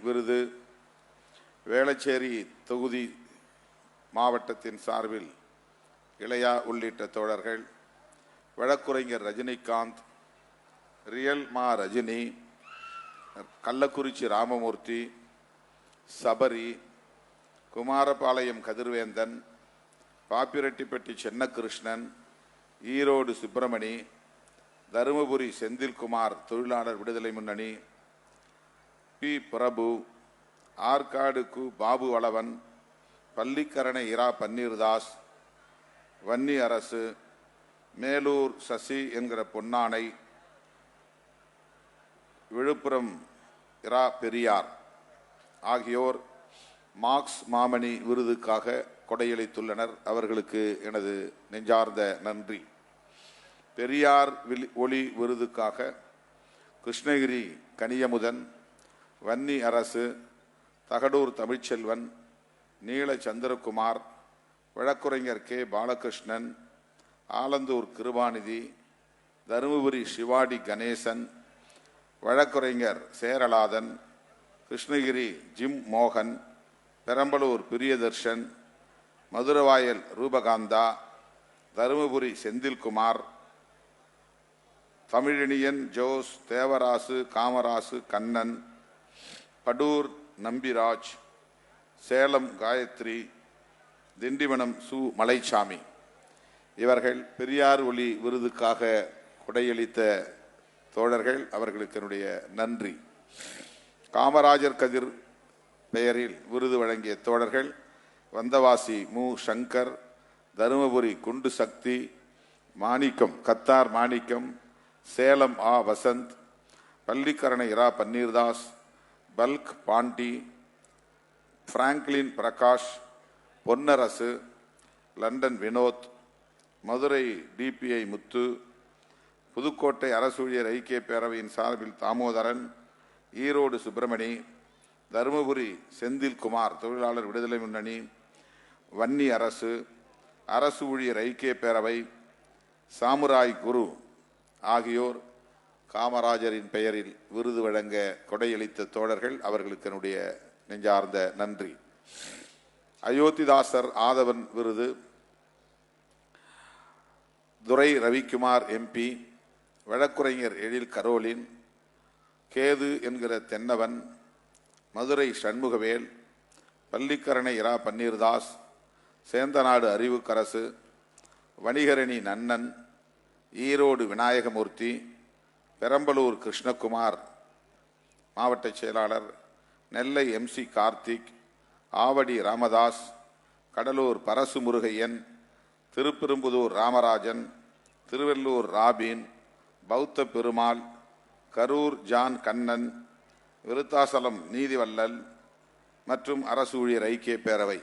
விருது வேளச்சேரி தொகுதி மாவட்டத்தின் சார்பில் இளையா உள்ளிட்ட தோழர்கள், வழக்குரைஞர் ரஜினிகாந்த், ரியல் மா ரஜினி, கள்ளக்குறிச்சி ராமமூர்த்தி, சபரி, குமாரபாளையம் கதிர்வேந்தன், பாப்பிரெட்டிப்பட்டி சென்னகிருஷ்ணன், ஈரோடு சுப்பிரமணி, தருமபுரி செந்தில்குமார் தொழிலாளர் விடுதலை முன்னணி, பி பிரபு, ஆற்காடு கு பாபு வளவன், பள்ளிக்கரணை இரா பன்னீர்தாஸ், வன்னி அரசு, மேலூர் சசி என்கிற பொன்னானை, விழுப்புரம் இரா பெரியார் ஆகியோர் மார்க்ஸ் மாமணி விருதுக்காக கொடையளித்துள்ளனர். அவர்களுக்கு எனது நெஞ்சார்ந்த நன்றி. பெரியார் ஒளி விருதுக்காக கிருஷ்ணகிரி கனியமுதன், வன்னி அரசு, தகடூர் தமிழ்ச்செல்வன், நீல சந்திரகுமார், வழக்குரைஞர் கே பாலகிருஷ்ணன், ஆலந்தூர் கிருபாநிதி, தருமபுரி சிவாடி கணேசன், வழக்குரைஞர் சேரலாதன், கிருஷ்ணகிரி ஜிம் மோகன், பெரம்பலூர் பிரியதர்ஷன், மதுரவாயல் ரூபகாந்தா, தருமபுரி செந்தில்குமார், தமிழினியன் ஜோஸ், தேவராசு, காமராசு, கண்ணன், படூர் நம்பிராஜ், சேலம் காயத்ரி, திண்டிவனம் சு மலைச்சாமி இவர்கள் பெரியார் ஒளி விருதுக்காக கொடையளித்த தோழர்கள். அவர்களுக்கு என்னுடைய நன்றி. காமராஜர் கதிர் பெயரில் விருது வழங்கிய தோழர்கள் வந்தவாசி மு சங்கர், தருமபுரி குண்டு சக்தி, மாணிக்கம் கத்தார் மாணிக்கம், சேலம் ஆ வசந்த், பள்ளிக்கரணை இரா Panneerdas, bulk Pandi, Franklin Prakash, Ponnarasu, London Vinoth, Madurai DPI Muthu, Pudukkottai அரசு ஊழியர் ஐக்கிய பேரவையின் சார்பில் தாமோதரன், ஈரோடு சுப்பிரமணி, தருமபுரி செந்தில்குமார் தொழிலாளர் விடுதலை முன்னணி, வன்னி அரசு, அரசு ஊழியர் ஐக்கிய பேரவை, சாமுராய் குரு ஆகியோர் காமராஜரின் பெயரில் விருது வழங்க கொடையளித்த தோழர்கள். அவர்களுக்கு என்னுடைய நெஞ்சார்ந்த நன்றி. அயோத்திதாசர் ஆதவன் விருது துரை ரவிக்குமார் எம்பி, வழக்குரைஞர் எழில் கரோலின், கேது என்கிற தென்னவன், மதுரை சண்முகவேல், பள்ளிக்கரணை இரா பன்னீர்தாஸ், சேந்தநாடு அறிவுக்கரசு, வணிகரணி நன்னன், ஈரோடு விநாயகமூர்த்தி, பெரம்பலூர் கிருஷ்ணகுமார் மாவட்ட செயலாளர், நெல்லை MC கார்த்திக், ஆவடி ராமதாஸ், கடலூர் பரசு முருகையன், திருப்பெரும்புதூர் ராமராஜன், திருவள்ளூர் ராபீன், பௌத்த பெருமாள், கரூர் ஜான் கண்ணன், விருத்தாசலம் நீதிவல்லல் மற்றும் அரசு ஊழியர் ஐக்கிய பேரவை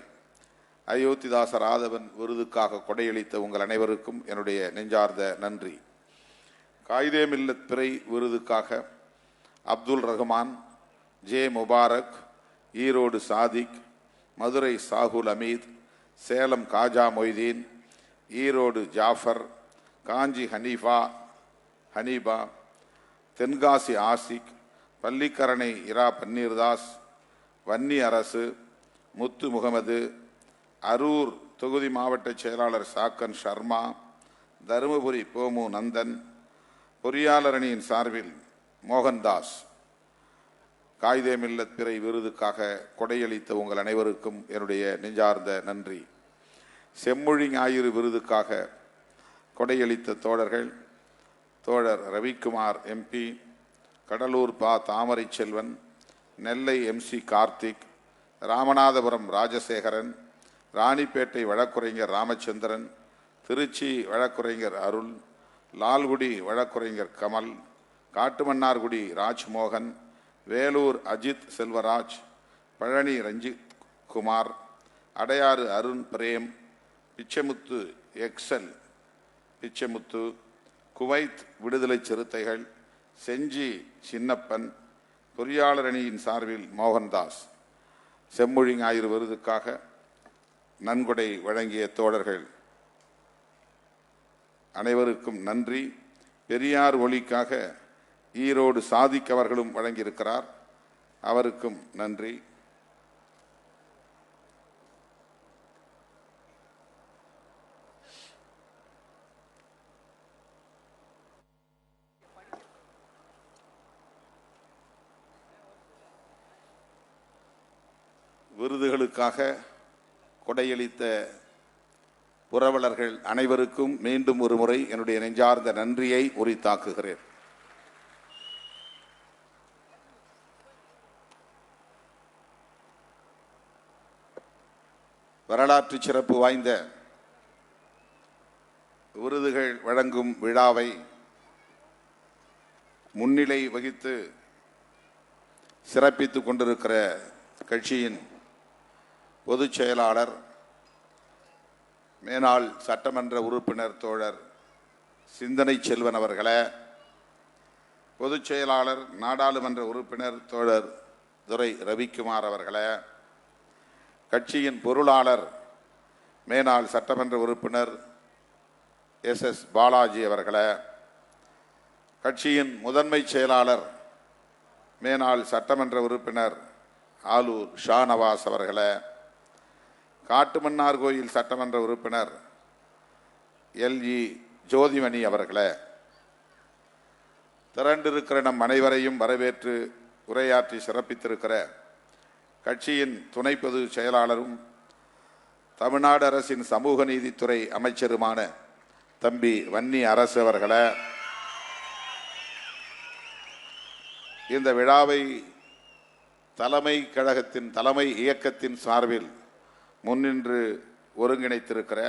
அயோத்திதாசர் ஆதவன் விருதுக்காக கொடையளித்த உங்கள் அனைவருக்கும் என்னுடைய நெஞ்சார்ந்த நன்றி. காயிதே மில்லத் பிறை விருதுக்காக அப்துல் ரஹ்மான், ஜே முபாரக், ஈரோடு சாதிக், மதுரை சாகுல் அமீத், சேலம் காஜா மொய்தீன், ஈரோடு ஜாஃபர், காஞ்சி ஹனீபா, தென்காசி ஆசிக், பள்ளிக்கரணை இரா பன்னீர்தாஸ், வன்னி அரசு, முத்து முகமது, அரூர் தொகுதி மாவட்ட செயலாளர் சாக்கன் ஷர்மா, தருமபுரி போமு நந்தன், பொறியாளர் அணியின் சார்பில் மோகன்தாஸ். காயிதே மில்லத் பிறை விருதுக்காக கொடையளித்த உங்கள் அனைவருக்கும் என்னுடைய நெஞ்சார்ந்த நன்றி. செம்மொழி ஞாயிறு விருதுக்காக கொடையளித்த தோழர்கள் தோழர் ரவிக்குமார் MP, கடலூர் பா தாமரை செல்வன், நெல்லை MC கார்த்திக், ராமநாதபுரம் ராஜசேகரன், ராணிப்பேட்டை வழக்குரைஞர் ராமச்சந்திரன், திருச்சி வழக்குரைஞர் அருள், லால்குடி வழக்குரைஞர் கமல், காட்டுமன்னார்குடி ராஜ்மோகன், வேலூர் அஜித் செல்வராஜ், பழனி ரஞ்சித் குமார், அடையாறு அருண் பிரேம், பிச்சைமுத்து எக்ஸல் பிச்சைமுத்து, குவைத் விடுதலை சிறுத்தைகள், செஞ்சி சின்னப்பன், பொறியாளர் அணியின் சார்பில் மோகன்தாஸ். செம்மொழி ஞாயிறு விருதுக்காக நன்கொடை வழங்கிய தோழர்கள் அனைவருக்கும் நன்றி. பெரியார் ஒளிக்காக ஈரோடு சாதிக் அவர்களும் வழங்கியிருக்கிறார். அவருக்கும் நன்றி. விருதுகளுக்காக கொடையளித்த புரவலர்கள் அனைவருக்கும் மீண்டும் ஒரு முறை என்னுடைய நெஞ்சார்ந்த நன்றியை உரித்தாக்குகிறேன். வரலாற்று சிறப்பு வாய்ந்த விருதுகள் வழங்கும் விழாவை முன்னிலை வகித்து சிறப்பித்துக் கொண்டிருக்கிற கட்சியின் பொதுச் செயலாளர், மேனாள் சட்டமன்ற உறுப்பினர் தோழர் சிந்தனை செல்வன் அவர்களே, பொதுச் செயலாளர் நாடாளுமன்ற உறுப்பினர் தோழர் துரை ரவிக்குமார் அவர்களே, கட்சியின் பொருளாளர் மேனாள் சட்டமன்ற உறுப்பினர் எஸ் பாலாஜி அவர்களே, கட்சியின் முதன்மை செயலாளர் மேனாள் சட்டமன்ற உறுப்பினர் ஆலூர் ஷாநவாஸ் அவர்களே, காட்டுமன்னார் கோயில் சட்டமன்ற உறுப்பினர் எல்இ ஜோதிமணி அவர்களே, திரண்டிருக்கிற நம் அனைவரையும் வரவேற்று உரையாற்றி சிறப்பித்திருக்கிற கட்சியின் துணை பொதுச் செயலாளரும் தமிழ்நாடு அரசின் சமூக நீதித்துறை அமைச்சருமான தம்பி வன்னி அரசு அவர்களே, இந்த விழாவை தலைமை கழகத்தின் தலைமை இயக்கத்தின் சார்பில் முன்னின்று ஒருங்கிணைத்திருக்கிற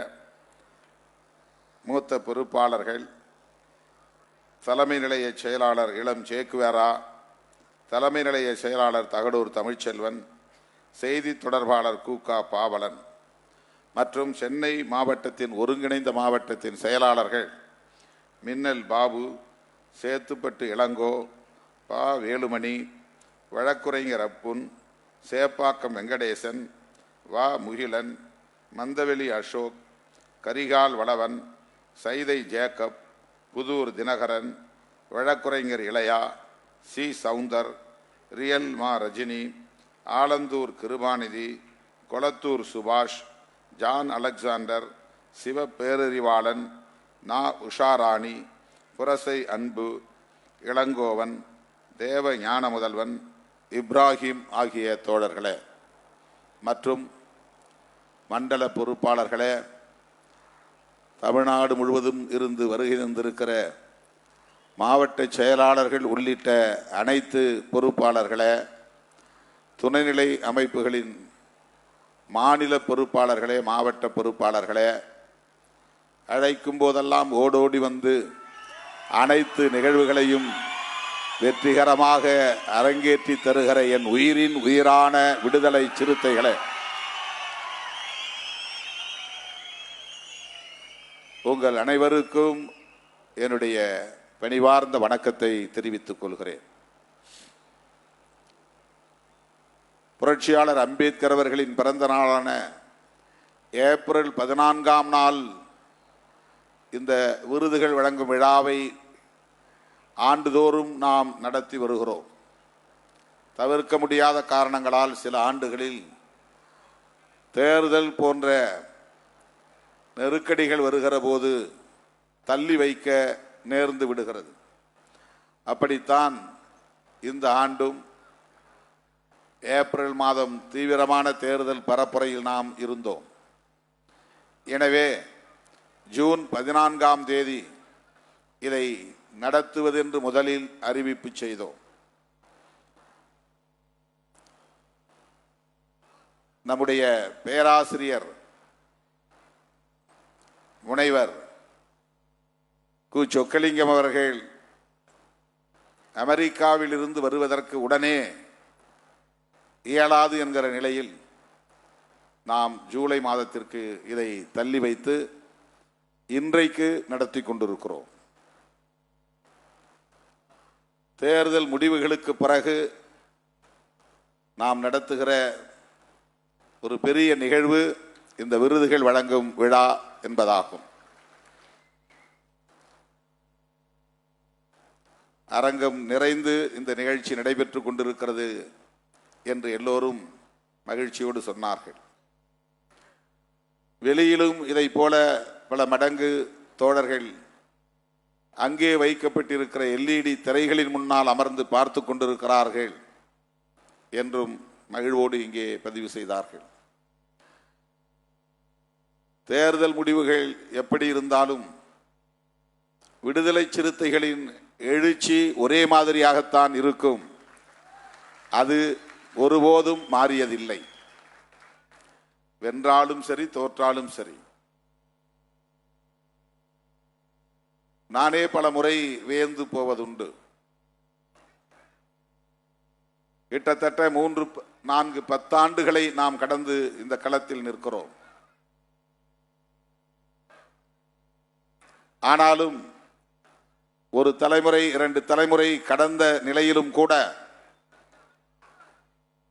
மூத்த பொறுப்பாளர்கள், தலைமை நிலைய செயலாளர் இளம் சேக்குவேரா, தலைமை நிலைய செயலாளர் தகடூர் தமிழ்ச்செல்வன், செய்தி தொடர்பாளர் கூகா பாவலன் மற்றும் சென்னை மாவட்டத்தின் ஒருங்கிணைந்த மாவட்டத்தின் செயலாளர்கள் மின்னல் பாபு, சேத்துப்பட்டு இளங்கோ, பா வேலுமணி, வழக்குரைஞர் அப்புன், சேப்பாக்கம் வெங்கடேசன், வா முகிலன், மந்தவெளி அசோக், கரிகால் வளவன், சைதை ஜேக்கப், புதூர் தினகரன், வழக்குரைஞர் இளையா, சி சவுந்தர், ரியல் மா ரஜினி, ஆலந்தூர் கிருபாநிதி, கொளத்தூர் சுபாஷ், ஜான் அலெக்சாண்டர், சிவ பேரறிவாளன், நா உஷாராணி, புரசை அன்பு, இளங்கோவன், தேவ ஞான முதல்வன், இப்ராஹிம் ஆகிய தோழர்களே மற்றும் மண்டல பொறுப்பாளர்களே, தமிழ்நாடு முழுவதும் இருந்து வருகை தந்திருக்கிற மாவட்ட செயலாளர்கள் உள்ளிட்ட அனைத்து பொறுப்பாளர்களே, துணைநிலை அமைப்புகளின் மாநில பொறுப்பாளர்களே, மாவட்ட பொறுப்பாளர்களே, அழைக்கும் போதெல்லாம் ஓடோடி வந்து அனைத்து நிகழ்வுகளையும் வெற்றிகரமாக அரங்கேற்றி தருகிற என் உயிரின் உயிரான விடுதலை சிறுத்தைகளே, உங்கள் அனைவருக்கும் என்னுடைய பணிவார்ந்த வணக்கத்தை தெரிவித்துக் கொள்கிறேன். புரட்சியாளர் அம்பேத்கர் அவர்களின் பிறந்த நாளான ஏப்ரல் 14ஆம் நாள் இந்த விருதுகள் வழங்கும் விழாவை ஆண்டுதோறும் நாம் நடத்தி வருகிறோம். தவிர்க்க முடியாத காரணங்களால் சில ஆண்டுகளில் தேர்தல் போன்ற நெருக்கடிகள் வருகிற போது தள்ளி வைக்க நேர்ந்து விடுகிறது. அப்படித்தான் இந்த ஆண்டும் ஏப்ரல் மாதம் தீவிரமான தேர்தல் பரப்புரையில் நாம் இருந்தோம். எனவே ஜூன் 14ஆம் தேதி இதை நடத்துவதென்று முதலில் அறிவிப்பு செய்தோம். நம்முடைய பேராசிரியர் முனைவர் கு சொக்கலிங்கம் அவர்கள் அமெரிக்காவில் இருந்து வருவதற்கு உடனே இயலாது என்கிற நிலையில் நாம் ஜூலை மாதத்திற்கு இதை தள்ளி வைத்து இன்றைக்கு நடத்தி கொண்டிருக்கிறோம். தேர்தல் முடிவுகளுக்கு பிறகு நாம் நடத்துகிற ஒரு பெரிய நிகழ்வு இந்த விருதுகள் வழங்கும் விழா என்பதாகும். அரங்கம் நிறைந்து இந்த நிகழ்ச்சி நடைபெற்றுக் கொண்டிருக்கிறது என்று எல்லோரும் மகிழ்ச்சியோடு சொன்னார்கள். வெளியிலும் இதை போல பல மடங்கு தோழர்கள் அங்கே வைக்கப்பட்டிருக்கிற LED திரைகளின் முன்னால் அமர்ந்து பார்த்து கொண்டிருக்கிறார்கள் என்றும் மகிழ்வோடு இங்கே பதிவு செய்தார்கள். தேர்தல் முடிவுகள் எப்படி இருந்தாலும் விடுதலை சிறுத்தைகளின் எழுச்சி ஒரே மாதிரியாகத்தான் இருக்கும். அது ஒருபோதும் மாறியதில்லை. வென்றாலும் சரி, தோற்றாலும் சரி. நானே பல முறை வியந்து போவதுண்டு. கிட்டத்தட்ட 3-4 பத்தாண்டுகளை நாம் கடந்து இந்த களத்தில் நிற்கிறோம். ஆனாலும் ஒரு தலைமுறை 2 தலைமுறை கடந்த நிலையிலும் கூட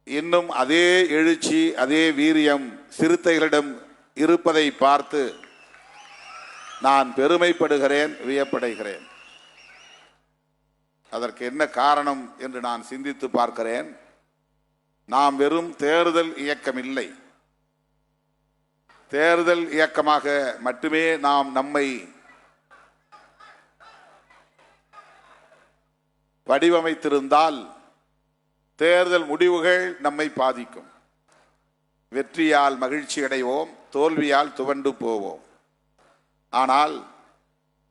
இன்னும் அதே எழுச்சி, அதே வீரியம் சிறுத்தைகளிடம் இருப்பதை பார்த்து நான் பெருமைப்படுகிறேன், வியப்படைகிறேன். அதற்கு என்ன காரணம் என்று நான் சிந்தித்து பார்க்கிறேன். நாம் வெறும் தேர்தல் இயக்கம் இல்லை. தேர்தல் இயக்கமாக மட்டுமே நாம் நம்மை வடிவமைத்திருந்தால் தேர்தல் முடிவுகள் நம்மை பாதிக்கும். வெற்றியால் மகிழ்ச்சி அடைவோம், தோல்வியால் துவண்டு போவோம். ஆனால்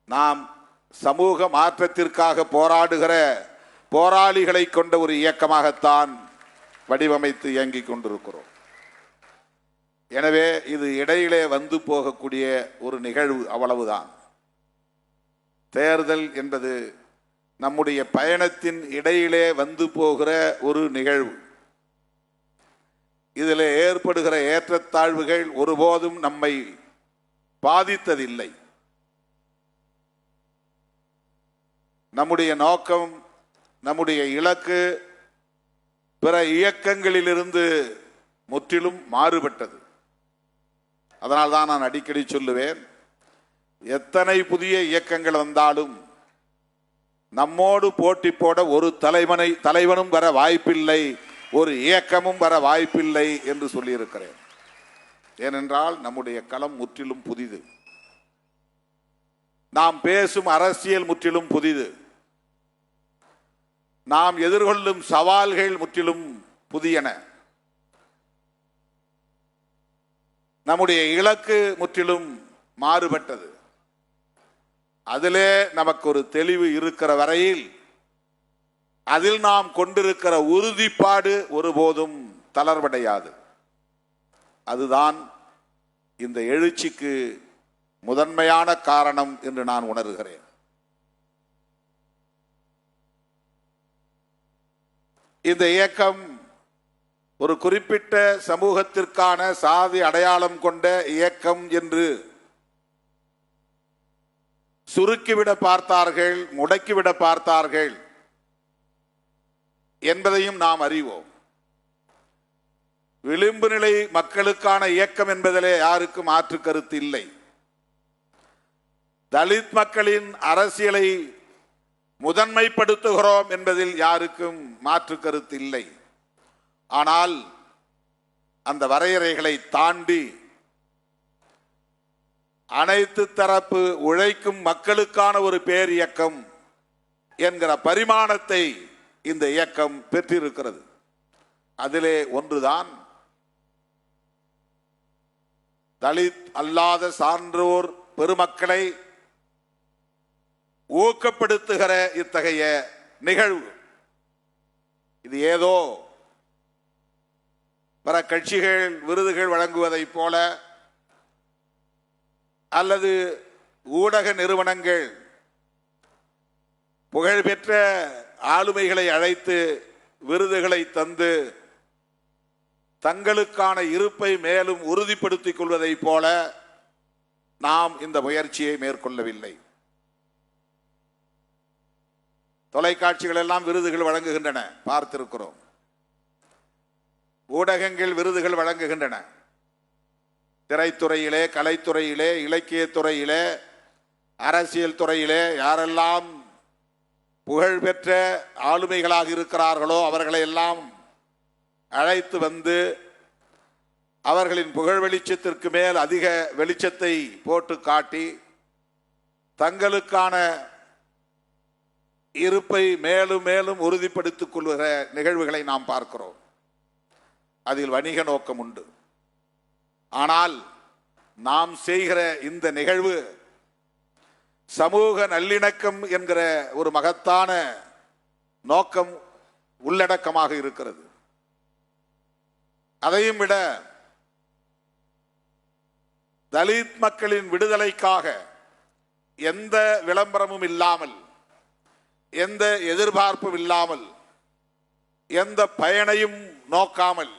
நாம் சமூக மாற்றத்திற்காக போராடுகிற போராளிகளை கொண்ட ஒரு இயக்கமாகத்தான் வடிவமைத்து இயங்கிக் கொண்டிருக்கிறோம். எனவே இது இடையிலே வந்து போகக்கூடிய ஒரு நிகழ்வு, அவ்வளவுதான். தேர்தல் என்பது நம்முடைய பயணத்தின் இடையிலே வந்து போகிற ஒரு நிகழ்வு. இதில் ஏற்படுகிற ஏற்றத்தாழ்வுகள் ஒருபோதும் நம்மை பாதித்ததில்லை. நம்முடைய நோக்கம், நம்முடைய இலக்கு பிற இயக்கங்களிலிருந்து முற்றிலும் மாறுபட்டது. அதனால்தான் நான் அடிக்கடி சொல்லுவேன், எத்தனை புதிய இயக்கங்கள் வந்தாலும் நம்மோடு போட்டி போட ஒரு தலைவனும் வர வாய்ப்பில்லை, ஒரு இயக்கமும் வர வாய்ப்பில்லை என்று சொல்லியிருக்கிறேன். ஏனென்றால் நம்முடைய களம் முற்றிலும் புதிது. நாம் பேசும் அரசியல் முற்றிலும் புதிது. நாம் எதிர்கொள்ளும் சவால்கள் முற்றிலும் புதியன. நம்முடைய இலக்கு முற்றிலும் மாறுபட்டது. அதிலே நமக்கு ஒரு தெளிவு இருக்கிற வரையில் அதில் நாம் கொண்டிருக்கிற உறுதிப்பாடு ஒருபோதும் தளர்வடையாது. அதுதான் இந்த எழுச்சிக்கு முதன்மையான காரணம் என்று நான் உணர்கிறேன். இந்த இயக்கம் ஒரு குறிப்பிட்ட சமூகத்திற்கான சாதி அடையாளம் கொண்ட இயக்கம் என்று சுருக்கிவிட பார்த்தார்கள், முடக்கிவிட பார்த்தார்கள் என்பதையும் நாம் அறிவோம். விளிம்பு நிலை மக்களுக்கான இயக்கம் என்பதிலே யாருக்கும் மாற்று கருத்து இல்லை. தலித் மக்களின் அரசியலை முதன்மைப்படுத்துகிறோம் என்பதில் யாருக்கும் மாற்று கருத்து இல்லை. ஆனால் அந்த வரையறைகளை தாண்டி அனைத்து தரப்பு உழைக்கும் மக்களுக்கான ஒரு பேர் இயக்கம் என்கிற பரிமாணத்தை இந்த இயக்கம் பெற்றிருக்கிறது. அதிலே ஒன்றுதான் தலித் அல்லாத சான்றோர் பெருமக்களை ஊக்கப்படுத்துகிற இத்தகைய நிகழ்வு. இது ஏதோ பிற கட்சிகள் விருதுகள் வழங்குவதைப் போல அல்லது ஊடக நிறுவனங்கள் புகழ்பெற்ற ஆளுமைகளை அழைத்து விருதுகளை தந்து தங்களுக்கான இருப்பை மேலும் உறுதிப்படுத்திக் கொள்வதைப் போல நாம் இந்த முயற்சியை மேற்கொள்ளவில்லை. தொலைக்காட்சிகள் எல்லாம் விருதுகள் வழங்குகின்றன, பார்த்திருக்கிறோம். ஊடகங்கள் விருதுகள் வழங்குகின்றன. திரைத்துறையிலே, கலைத்துறையிலே, இலக்கியத்துறையிலே, அரசியல் துறையிலே யாரெல்லாம் புகழ்பெற்ற ஆளுமைகளாக இருக்கிறார்களோ அவர்களை எல்லாம் அழைத்து வந்து அவர்களின் புகழ் வெளிச்சத்திற்கு மேல் அதிக வெளிச்சத்தை போட்டு காட்டி தங்களுக்கான இருப்பை மேலும் மேலும் உறுதிப்படுத்திக் கொள்கிற நிகழ்வுகளை நாம் பார்க்கிறோம். அதில் வணிக நோக்கம் உண்டு. ஆனால் நாம் செய்கிற இந்த நிகழ்வு சமூக நல்லிணக்கம் என்கிற ஒரு மகத்தான நோக்கம் உள்ளடக்கமாக இருக்கிறது. அதையும் விட தலித் மக்களின் விடுதலைக்காக எந்த விளம்பரமும் இல்லாமல், எந்த எதிர்பார்ப்பும் இல்லாமல், எந்த பயனையும் நோக்காமல்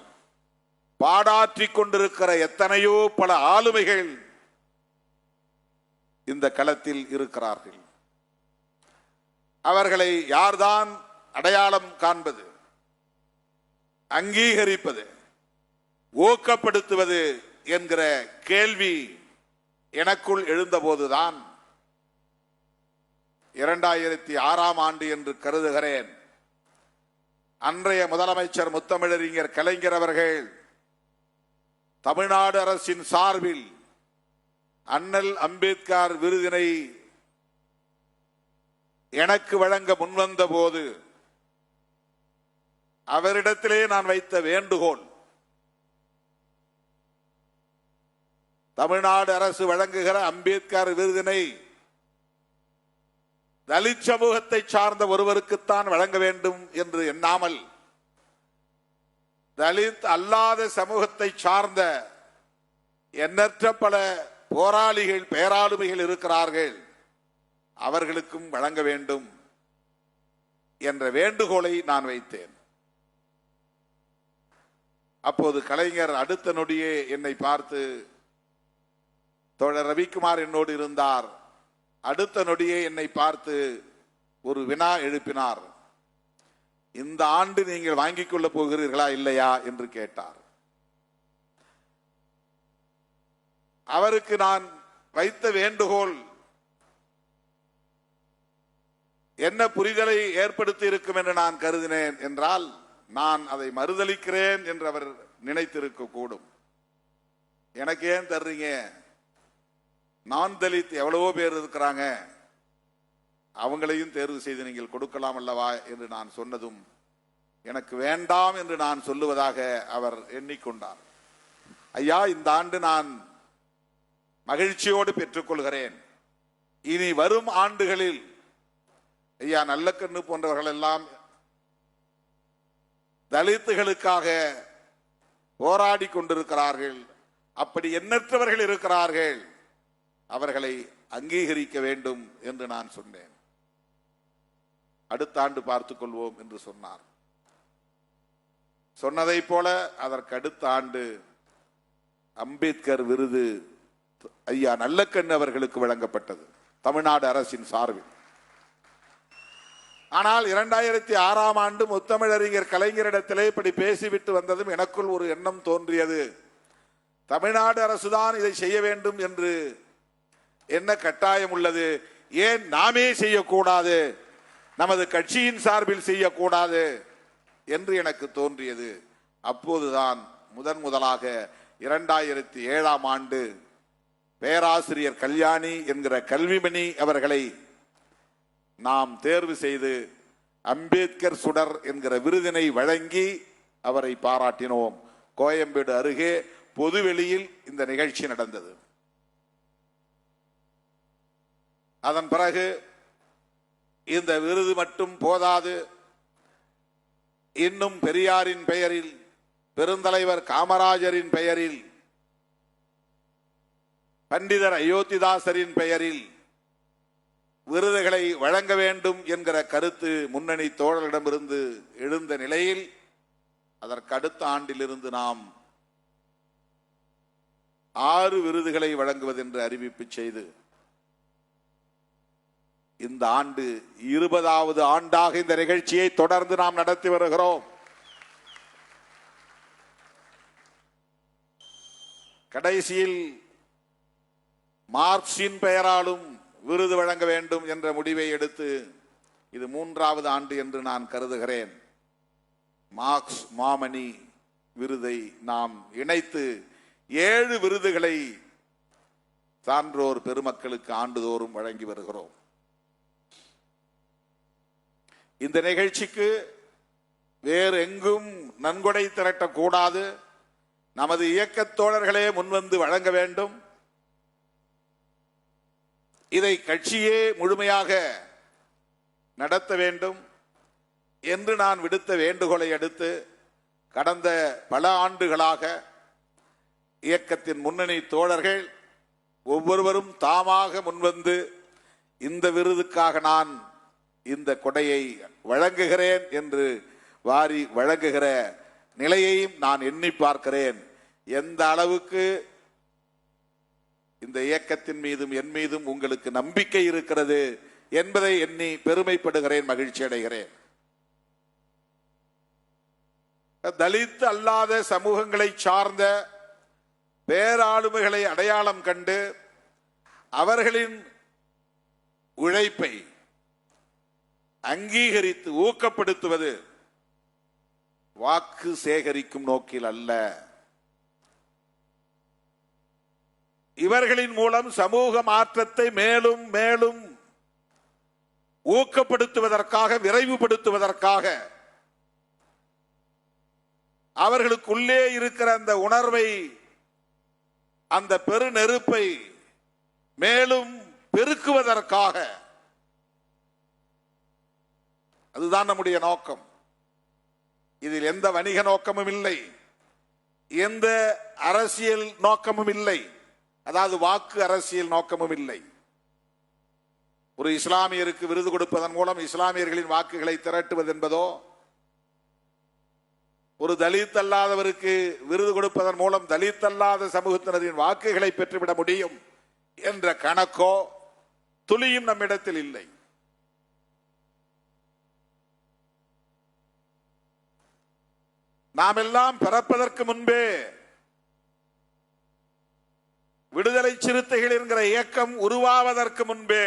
பாடாற்றிக் கொண்டிருக்கிற எத்தனையோ பல ஆளுமைகள் இந்த களத்தில் இருக்கிறார்கள். அவர்களை யார்தான் அடையாளம் காண்பது, அங்கீகரிப்பது, ஊக்கப்படுத்துவது என்கிற கேள்வி எனக்குள் எழுந்தபோதுதான் 2006ஆம் ஆண்டு என்று கருதுகிறேன், அன்றைய முதலமைச்சர் முத்தமிழறிஞர் கலைஞர் அவர்கள் தமிழ்நாடு அரசின் சார்பில் அண்ணல் அம்பேத்கர் விருதினை எனக்கு வழங்க முன்வந்த போது அவரிடத்திலே நான் வைத்த வேண்டுகோள், தமிழ்நாடு அரசு வழங்குகிற அம்பேத்கர் விருதினை தலித் சமூகத்தை சார்ந்த ஒருவருக்குத்தான் வழங்க வேண்டும் என்று எண்ணாமல், தலித் அல்லாத சமூகத்தை சார்ந்த எண்ணற்ற பல போராளிகள், பேராளுமைகள் இருக்கிறார்கள், அவர்களுக்கும் வழங்க வேண்டும் என்ற வேண்டுகோளை நான் வைத்தேன். அப்போது கலைஞர் அடுத்த நொடியே என்னை பார்த்து, தோழர் ரவிக்குமார் என்னோடு இருந்தார், அடுத்த நொடியே என்னை பார்த்து ஒரு வினா எழுப்பினார். இந்த ஆண்டு நீங்கள் வாங்கிக் கொள்ளப் போகிறீர்களா இல்லையா என்று கேட்டார். அவருக்கு நான் வைத்த வேண்டுகோள் என்ன புரிதலை ஏற்படுத்தி இருக்கும் என்று நான் கருதினேன் என்றால், நான் அதை மறுதளிக்கிறேன் என்று அவர் நினைத்திருக்க கூடும். எனக்கு ஏன் தர்றீங்க, நான் தலித் எவ்வளவோ பேர் இருக்கிறாங்க, அவங்களையும் தேர்வு செய்து நீங்கள் கொடுக்கலாம் அல்லவா என்று நான் சொன்னதும் எனக்கு வேண்டாம் என்று நான் சொல்லுவதாக அவர் எண்ணிக்கொண்டார். ஐயா, இந்த ஆண்டு நான் மகிழ்ச்சியோடு பெற்றுக்கொள்கிறேன். இனி வரும் ஆண்டுகளில் ஐயா நல்லக்கண்ணு போன்றவர்கள் எல்லாம் தலித்துகளுக்காக போராடி கொண்டிருக்கிறார்கள், அப்படி எண்ணற்றவர்கள் இருக்கிறார்கள், அவர்களை அங்கீகரிக்க வேண்டும் என்று நான் சொன்னேன். அடுத்த ஆண்டு பார்த்துக் கொள்வோம் என்று சொன்னார். சொன்னதை போல அதற்கு அடுத்த ஆண்டு அம்பேத்கர் விருது ஐயா நல்லக்கண்ணு அவர்களுக்கு வழங்கப்பட்டது தமிழ்நாடு அரசின் சார்பில். ஆனால் 2006ஆம் ஆண்டு முத்தமிழறிஞர் கலைஞரிடத்திலே இப்படி பேசிவிட்டு வந்ததும் எனக்குள் ஒரு எண்ணம் தோன்றியது, தமிழ்நாடு அரசுதான் இதை செய்ய வேண்டும் என்று என்ன கட்டாயம் உள்ளது, ஏன் நாமே செய்யக்கூடாது, நமது கட்சியின் சார்பில் செய்யக்கூடாது என்று எனக்கு தோன்றியது. அப்போதுதான் முதலாக 2007ஆம் ஆண்டு பேராசிரியர் கல்யாணி என்கிற கல்விமணி அவர்களை நாம் தேர்வு செய்து அம்பேத்கர் சுடர் என்கிற விருதினை வழங்கி அவரை பாராட்டினோம். கோயம்பேடு அருகே பொதுவெளியில் இந்த நிகழ்ச்சி நடந்தது. அதன் பிறகு இந்த விருது மட்டும் போதாது, இன்னும் பெரியாரின் பெயரில், பெருந்தலைவர் காமராஜரின் பெயரில், பண்டிதர் அயோத்திதாசரின் பெயரில் விருதுகளை வழங்க வேண்டும் என்கிற கருத்து முன்னணி தோழர்களிடமிருந்து எழுந்த நிலையில் அதற்கு அடுத்த ஆண்டிலிருந்து நாம் 6 விருதுகளை வழங்குவதென்று அறிவிப்பு செய்து இந்த ஆண்டு 20வது ஆண்டாக இந்த நிகழ்ச்சியை தொடர்ந்து நாம் நடத்தி வருகிறோம். கடைசியில் மார்க்சின் பெயராலும் விருது வழங்க வேண்டும் என்ற முடிவை எடுத்து இது 3வது ஆண்டு என்று நான் கருதுகிறேன். மார்க்ஸ், மாமணி, விருதை நாம் இணைத்து 7 விருதுகளை சான்றோர் பெருமக்களுக்கு ஆண்டுதோறும் வழங்கி வருகிறோம். இந்த நிகழ்ச்சிக்கு வேறு எங்கும் நன்கொடை திரட்டக்கூடாது. நமது இயக்கத் தோழர்களே முன்வந்து வழங்க வேண்டும். இதை கட்சியே முழுமையாக நடத்த வேண்டும் என்று நான் விடுத்த வேண்டுகோளை அடுத்து கடந்த பல ஆண்டுகளாக இயக்கத்தின் முன்னணி தோழர்கள் ஒவ்வொருவரும் தாமாக முன்வந்து இந்த விருதுக்காக நான் இந்த கொடையை வழங்குகிறேன் என்று வாரி வழங்குகிற நிலையையும் நான் எண்ணி பார்க்கிறேன். எந்த அளவுக்கு இந்த இயக்கத்தின் மீதும் என் மீதும் உங்களுக்கு நம்பிக்கை இருக்கிறது என்பதை எண்ணி பெருமைப்படுகிறேன், மகிழ்ச்சி அடைகிறேன். தலித் அல்லாத சமூகங்களை சார்ந்த பேராளுமைகளை அடையாளம் கண்டு அவர்களின் உழைப்பை அங்கீகரித்து ஊக்கப்படுத்துவது வாக்கு சேகரிக்கும் நோக்கில் அல்ல. இவர்களின் மூலம் சமூக மாற்றத்தை மேலும் மேலும் ஊக்கப்படுத்துவதற்காக, விரைவுபடுத்துவதற்காக, அவர்களுக்குள்ளே இருக்கிற அந்த உணர்வை, அந்த பெருநெருப்பை மேலும் பெருக்குவதற்காக, அதுதான் நம்முடைய நோக்கம். இதில் எந்த வணிக நோக்கமும் இல்லை, எந்த அரசியல் நோக்கமும் இல்லை, அதாவது வாக்கு அரசியல் நோக்கமும் இல்லை. ஒரு இஸ்லாமியருக்கு விருது கொடுப்பதன் மூலம் இஸ்லாமியர்களின் வாக்குகளை திரட்டுவது என்பதோ, ஒரு தலித் அல்லாதவருக்கு விருது கொடுப்பதன் மூலம் தலித் அல்லாத சமூகத்தினரின் வாக்குகளை பெற்றுவிட முடியும் என்ற கணக்கோ துளியும் நம்மிடத்தில் இல்லை. நாம் எல்லாம் பிறப்பதற்கு முன்பே விடுதலை சிறுத்தைகள் என்கிற இயக்கம் உருவாவதற்கு முன்பே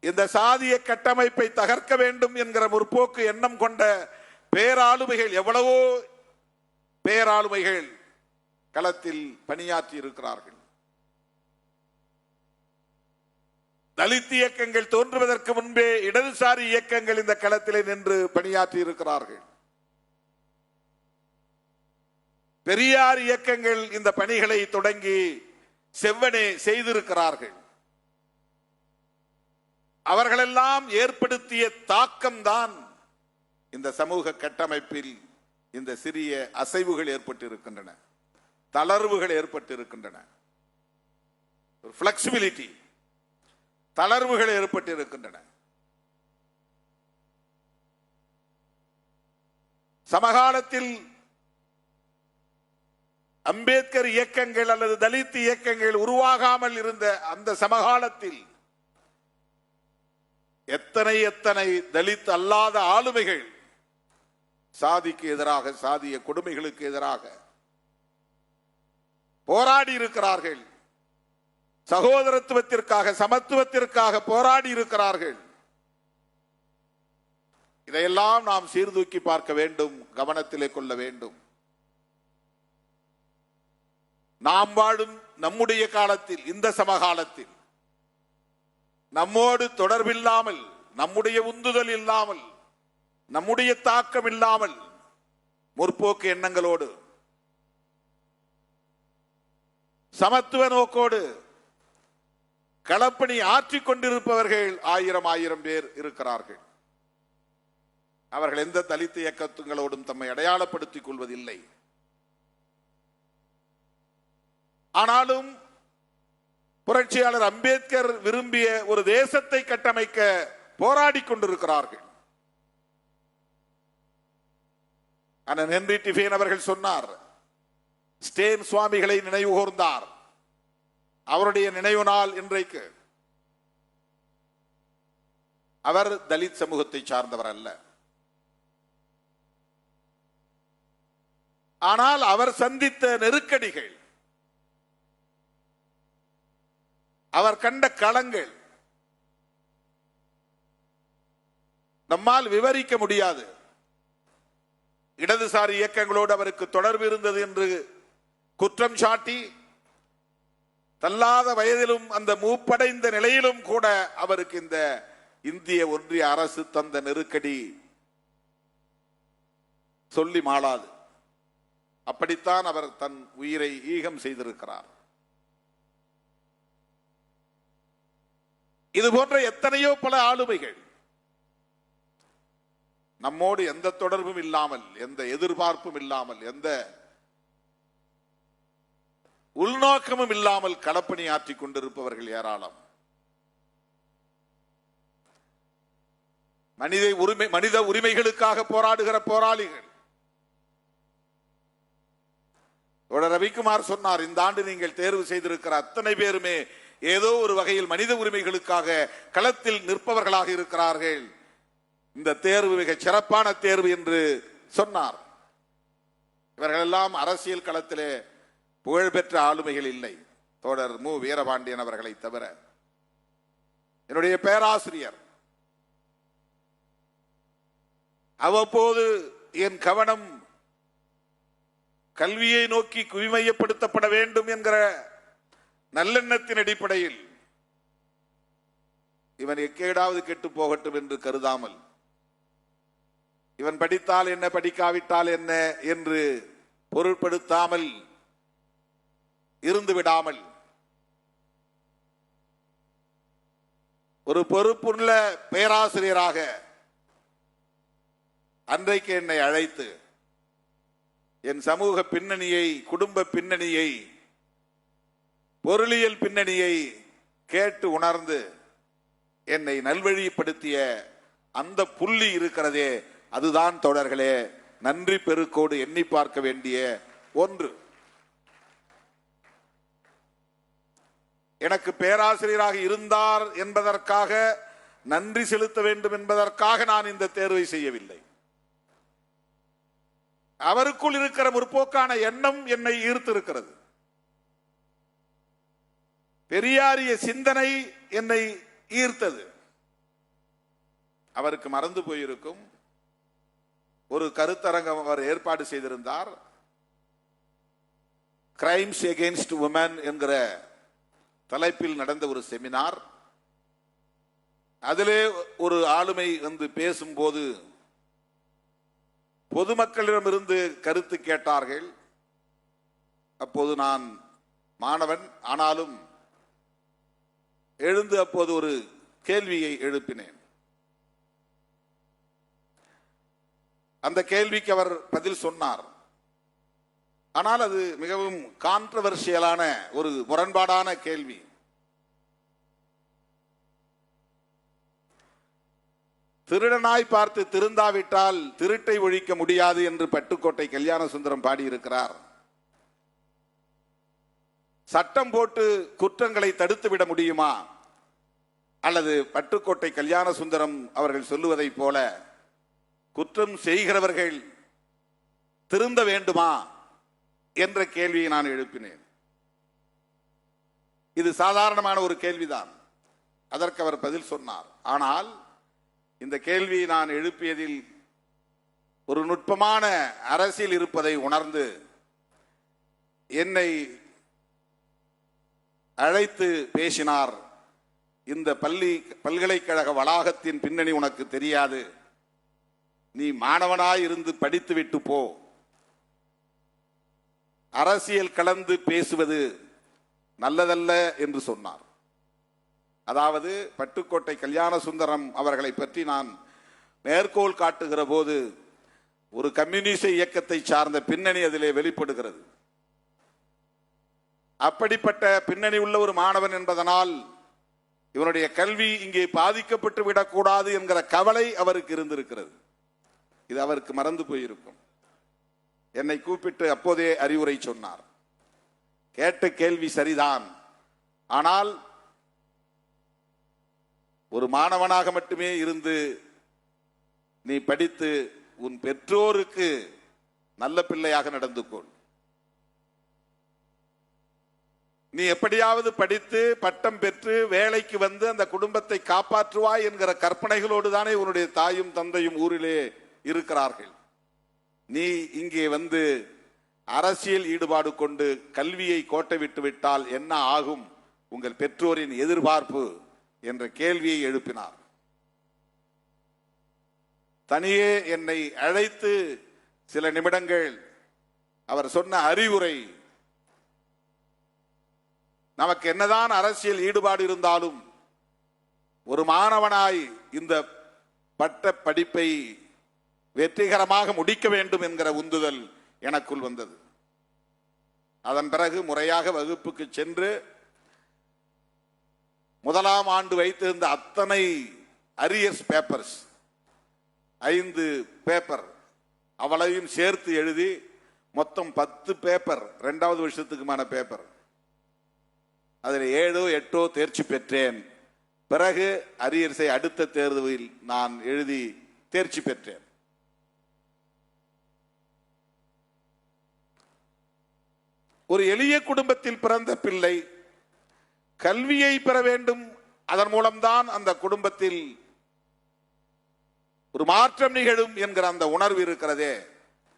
இந்த சாதிய கட்டமைப்பை தகர்க்க வேண்டும் என்கிற முற்போக்கு எண்ணம் கொண்ட பேராளுமைகள், எவ்வளவோ பேராளுமைகள் களத்தில் பணியாற்றி இருக்கிறார்கள். தலித் இயக்கங்கள் தோன்றுவதற்கு முன்பே இடதுசாரி இயக்கங்கள் இந்த களத்திலே நின்று பணியாற்றி இருக்கிறார்கள். பெரியார் இயக்கங்கள் இந்த பணிகளை தொடங்கி செவ்வனே செய்திருக்கிறார்கள். அவர்களெல்லாம் ஏற்படுத்திய தாக்கம்தான் இந்த சமூக கட்டமைப்பில் இந்த சிறிய அசைவுகள் ஏற்பட்டிருக்கின்றன, தளர்வுகள் ஏற்பட்டிருக்கின்றன, பிளெக்சிபிலிட்டி, தளர்வுகள் ஏற்பட்டிருக்கின்றன. சமகாலத்தில் அம்பேத்கர் இயக்கங்கள் அல்லது தலித் இயக்கங்கள் உருவாகாமல் இருந்த அந்த சமகாலத்தில் எத்தனை எத்தனை தலித் அல்லாத ஆளுமைகள் சாதிக்கு எதிராக, சாதிய கொடுமைகளுக்கு எதிராக போராடி இருக்கிறார்கள். சகோதரத்துவத்திற்காக, சமத்துவத்திற்காக போராடி இருக்கிறார்கள். இதையெல்லாம் நாம் சீர்தூக்கி பார்க்க வேண்டும், கவனத்திலே கொள்ள வேண்டும். நாம் வாழும் நம்முடைய காலத்தில், இந்த சமகாலத்தில் நம்மோடு தொடர்பில்லாமல், நம்முடைய உந்துதல் இல்லாமல், நம்முடைய தாக்கம் இல்லாமல், முற்போக்கு எண்ணங்களோடு, சமத்துவ நோக்கோடு களப்பணி ஆற்றிக் கொண்டிருப்பவர்கள் ஆயிரம் ஆயிரம் பேர் இருக்கிறார்கள். அவர்கள் எந்த தலித் இயக்கங்களோடும் தம்மை அடையாளப்படுத்திக் கொள்வதில்லை. ஆனாலும் புரட்சியாளர் அம்பேத்கர் விரும்பிய ஒரு தேசத்தை கட்டமைக்க போராடி கொண்டிருக்கிறார்கள். அண்ணன் ஹென்றி டிஃபேன் அவர்கள் சொன்னார், ஸ்டேன் சுவாமிகளை நினைவு கூர்ந்தார். அவருடைய நினைவு நாள் இன்றைக்கு. அவர் தலித் சமூகத்தை சார்ந்தவர் அல்ல. ஆனால் அவர் சந்தித்த நெருக்கடிகள், அவர் கண்ட களங்கள் நம்மால் விவரிக்க முடியாது. இடதுசாரி இயக்கங்களோடு அவருக்கு தொடர்பு இருந்தது என்று குற்றம் சாட்டி தள்ளாத வயதிலும் அந்த மூப்படைந்த நிலையிலும் கூட அவருக்கு இந்த இந்திய ஒன்றிய அரசு தந்த நெருக்கடி சொல்லி மாளாது. அப்படித்தான் அவர் தன் உயிரை ஈகம் செய்திருக்கிறார். இது போன்ற எத்தனையோ பல ஆளுமைகள் நம்மோடு எந்த தொடர்பும் இல்லாமல், எந்த எதிர்பார்ப்பும் இல்லாமல், எந்த உள்நோக்கமும் இல்லாமல் களப்பணியாற்றிக் கொண்டிருப்பவர்கள் ஏராளம். மனித உரிமைகளுக்காக போராடுகிற போராளிகள். ரவிக்குமார் சொன்னார், இந்த ஆண்டு நீங்கள் தேர்வு செய்திருக்கிற அத்தனை பேருமே ஏதோ ஒரு வகையில் மனித உரிமைகளுக்காக களத்தில் நிற்பவர்களாக இருக்கிறார்கள். இந்த தேர்வு மிக சிறப்பான தேர்வு என்று சொன்னார். இவர்களெல்லாம் அரசியல் களத்திலே புகழ்பெற்ற ஆளுமைகள் இல்லை, தோழர் மு வீரபாண்டியன் அவர்களை தவிர. என்னுடைய பேராசிரியர் அவ்வப்போது என் கவனம் கல்வியை நோக்கி குவிமையப்படுத்தப்பட வேண்டும் என்கிற நல்லெண்ணத்தின் அடிப்படையில் இவன் எக்கேடாவது கெட்டு போகட்டும் என்று கருதாமல், இவன் படித்தால் என்ன படிக்காவிட்டால் என்ன என்று பொருட்படுத்தாமல் இருந்து விடாமல், ஒரு பொறுப்புள்ள பேராசிரியராக அன்றைக்கு என்னை அழைத்து என் சமூக பின்னணியை, குடும்ப பின்னணியை, பொருளியல் பின்னணியை கேட்டு உணர்ந்து என்னை நல்வழிப்படுத்திய அந்த புள்ளி இருக்கிறதே, அதுதான் தோழர்களே நன்றி பெருக்கோடு எண்ணி பார்க்க வேண்டிய ஒன்று. எனக்கு பேராசிரியராக இருந்தார் என்பதற்காக, நன்றி செலுத்த வேண்டும் என்பதற்காக நான் இந்த தேர்வை செய்யவில்லை. அவருக்குள் இருக்கிற முற்போக்கான எண்ணம் என்னை ஈர்த்திருக்கிறது. பெரியாரிய சிந்தனை என்னை ஈர்த்தது. அவருக்கு மறந்து போயிருக்கும், ஒரு கருத்தரங்கம் அவர் ஏற்பாடு செய்திருந்தார். கிரைம்ஸ் எகெயின்ஸ்ட் உமன் என்கிற தலைப்பில் நடந்த ஒரு செமினார். அதிலே ஒரு ஆளுமை வந்து பேசும்போது பொதுமக்களிடமிருந்து கருத்து கேட்டார்கள். அப்போது நான் மாணவன், ஆனாலும் எழுந்து அப்போது ஒரு கேள்வியை எழுப்பினேன். அந்த கேள்விக்கு அவர் பதில் சொன்னார். ஆனால் அது மிகவும் கான்ட்ரவர்ஷியலான ஒரு முரண்பாடான கேள்வி. திருடனாய் பார்த்து திருந்தாவிட்டால் திருட்டை ஒழிக்க முடியாது என்று பட்டுக்கோட்டை கல்யாண சுந்தரம் பாடியிருக்கிறார். சட்டம் போட்டு குற்றங்களை தடுத்து விட முடியுமா? அல்லது பட்டுக்கோட்டை கல்யாண சுந்தரம் அவர்கள் சொல்லுவதை போல குற்றம் செய்கிறவர்கள் திருந்த வேண்டுமா என்ற கேள்வியை நான் எழுப்பினேன். இது சாதாரணமான ஒரு கேள்விதான். அதற்கு அவர் பதில் சொன்னார். ஆனால் இந்த கேள்வியை நான் எழுப்பியதில் ஒரு நுட்பமான அரசியல் இருப்பதை உணர்ந்து என்னை அழைத்து பேசினார். இந்த பல்கலைக்கழக வளாகத்தின் பின்னணி உனக்கு தெரியாது, நீ மாணவனாய் இருந்து படித்து விட்டு போ. அரசியல் கலந்து பேசுவது நல்லதல்ல என்று சொன்னார். அதாவது பட்டுக்கோட்டை கல்யாண சுந்தரம் அவர்களை பற்றி நான் மேற்கோள் காட்டுகிற போது ஒரு கம்யூனிச இயக்கத்தை சார்ந்த பின்னணி அதிலே வெளிப்படுகிறது. அப்படிப்பட்ட பின்னணி உள்ள ஒரு மாணவன் என்பதனால் இவனுடைய கல்வி இங்கே பாதிக்கப்பட்டு விடக்கூடாது என்கிற கவலை அவருக்கு இருந்திருக்கிறது. இது அவருக்கு மறந்து போயிருக்கும். என்னை கூப்பிட்டு அப்போதே அறிவுரை சொன்னார். கேட்ட கேள்வி சரிதான், ஆனால் ஒரு மாணவனாக மட்டுமே இருந்து நீ படித்து உன் பெற்றோருக்கு நல்ல பிள்ளையாக நடந்து கொள். நீ எப்படியாவது படித்து பட்டம் பெற்று வேலைக்கு வந்து அந்த குடும்பத்தை காப்பாற்றுவாய் என்கிற கற்பனைகளோடு தானே உன்னுடைய தாயும் தந்தையும் ஊரிலே இருக்கிறார்கள். நீ இங்கே வந்து அரசியல் ஈடுபாடு கொண்டு கல்வியை கோட்டை விட்டு விட்டால் என்ன ஆகும் உங்கள் பெற்றோரின் எதிர்பார்ப்பு என்ற கேள்வியை எழுப்பினார். தனியே என்னை அழைத்து சில நிமிடங்கள் அவர் சொன்ன அறிவுரை, நமக்கு என்னதான் அரசியல் ஈடுபாடு இருந்தாலும் ஒரு மாணவனாய் இந்த பட்ட படிப்பை வெற்றிகரமாக முடிக்க வேண்டும் என்கிற உந்துதல் எனக்குள் வந்தது. அதன் பிறகு முறையாக வகுப்புக்கு சென்று முதலாம் ஆண்டு வைத்திருந்த அத்தனை அரியர்ஸ் பேப்பர்ஸ் 5 பேப்பர் அவளையும் சேர்த்து எழுதி மொத்தம் 10 பேப்பர் 2வது வருஷத்துக்குமான பேப்பர், அதில் 7 8 தேர்ச்சி பெற்றேன். பிறகு அரியர்ஸை அடுத்த தேர்வில் நான் எழுதி தேர்ச்சி பெற்றேன். ஒரு எளிய குடும்பத்தில் பிறந்த பிள்ளை கல்வியை பெற வேண்டும், அதன் மூலம்தான் அந்த குடும்பத்தில் ஒரு மாற்றம் நிகழும் என்கிற அந்த உணர்வு இருக்கிறதே,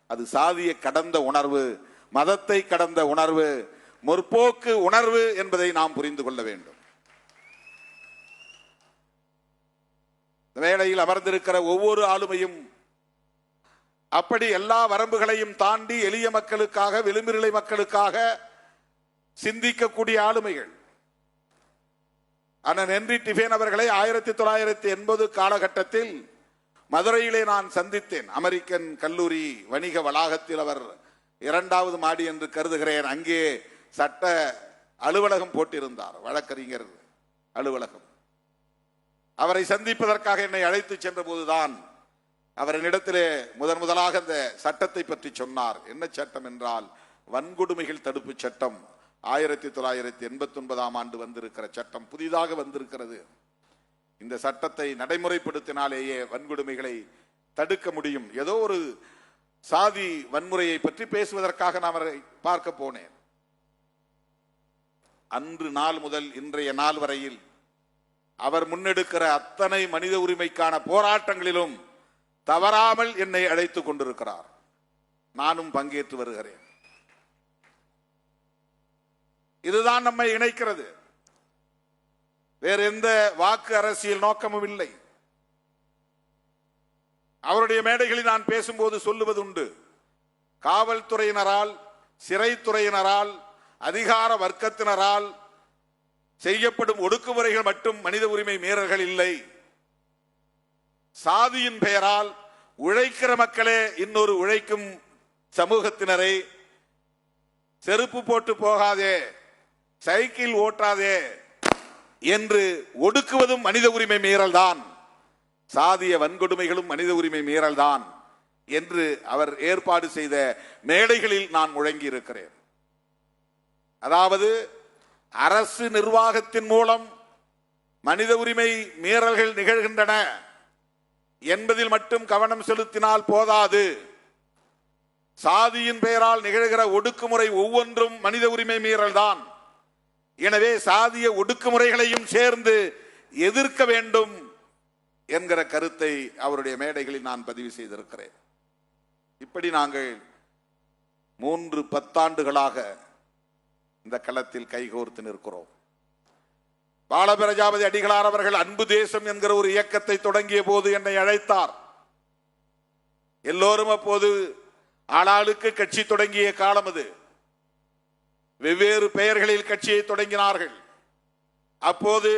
அது சாதியை கடந்த உணர்வு, மதத்தை கடந்த உணர்வு, முற்போக்கு உணர்வு என்பதை நாம் புரிந்து கொள்ள வேண்டும். வேளையில் அமர்ந்திருக்கிற ஒவ்வொரு ஆளுமையும் அப்படி எல்லா வரம்புகளையும் தாண்டி எளிய மக்களுக்காக, விளிம்புநிலை மக்களுக்காக சிந்திக்கக்கூடிய ஆளுமைகள். அண்ணன் ஹென்றி டிஃபேன் அவர்களை 1980 காலகட்டத்தில் மதுரையிலே நான் சந்தித்தேன். அமெரிக்கன் கல்லூரி வணிக வளாகத்தில் அவர் 2வது மாடி என்று கருதுகிறேன். அங்கே சட்ட அலுவலகம் போட்டிருந்தார், வழக்கறிஞர் அலுவலகம். அவரை சந்திப்பதற்காக என்னை அழைத்து சென்ற போதுதான் அவர் என்னிடத்திலே முதலாக அந்த சட்டத்தை பற்றி சொன்னார். என்ன சட்டம் என்றால் வன்கொடுமைகள் தடுப்பு சட்டம். 1989 ஆண்டு வந்திருக்கிற சட்டம், புதிதாக வந்திருக்கிறது. இந்த சட்டத்தை நடைமுறைப்படுத்தினாலேயே வன்கொடுமைகளை தடுக்க முடியும். ஏதோ ஒரு சாதி வன்முறையை பற்றி பேசுவதற்காக நான் அவரை பார்க்க போனேன். அன்று நாள் முதல் இன்றைய நாள் வரையில் அவர் முன்னெடுக்கிற அத்தனை மனித உரிமைக்கான போராட்டங்களிலும் தவறாமல் என்னை அழைத்துக் கொண்டிருக்கிறார். நானும் பங்கேற்று வருகிறேன். இதுதான் நம்மை இணைக்கிறது. வேறு எந்த வாக்கு அரசியல் நோக்கமும் இல்லை. அவருடைய மேடைகளில் நான் பேசும்போது சொல்லுவது உண்டு, காவல்துறையினரால், சிறைத்துறையினரால், அதிகார வர்க்கத்தினரால் செய்யப்படும் ஒடுக்குமுறைகள் மட்டும் மனித உரிமை மீறல்கள் இல்லை. சாதியின் பெயரால் உழைக்கிற மக்களே இன்னொரு உழைக்கும் சமூகத்தினரை செருப்பு போட்டு போகாதே, சைக்கிள் ஓட்டாதே என்று ஒடுக்குவதும் மனித உரிமை மீறல் தான், சாதிய வன்கொடுமைகளும் மனித உரிமை மீறல் தான் என்று அவர் ஏற்பாடு செய்த மேடைகளில் நான் முழங்கி இருக்கிறேன். அதாவது அரசு நிர்வாகத்தின் மூலம் மனித உரிமை மீறல்கள் நிகழ்கின்றன என்பதில் மட்டும் கவனம் செலுத்தினால் போதாது. சாதியின் பெயரால் நிகழ்கிற ஒடுக்குமுறை ஒவ்வொன்றும் மனித உரிமை மீறல் தான். எனவே சாதிய ஒடுக்குமுறைகளையும் சேர்ந்து எதிர்க்க வேண்டும் என்கிற கருத்தை அவருடைய மேடைகளில் நான் பதிவு செய்திருக்கிறேன். இப்படி நாங்கள் 3 பத்தாண்டுகளாக இந்த களத்தில் கைகோர்த்து நிற்கிறோம். பாலபிரஜாபதி அடிகளார் அவர்கள் அன்பு தேசம் என்கிற ஒரு இயக்கத்தை தொடங்கிய போது என்னை அழைத்தார். எல்லோரும் அப்போது ஆளாளுக்கு கட்சி தொடங்கிய காலம் அது. வெவ்வேறு பெயர்களில் கட்சியை தொடங்கினார்கள். அப்போது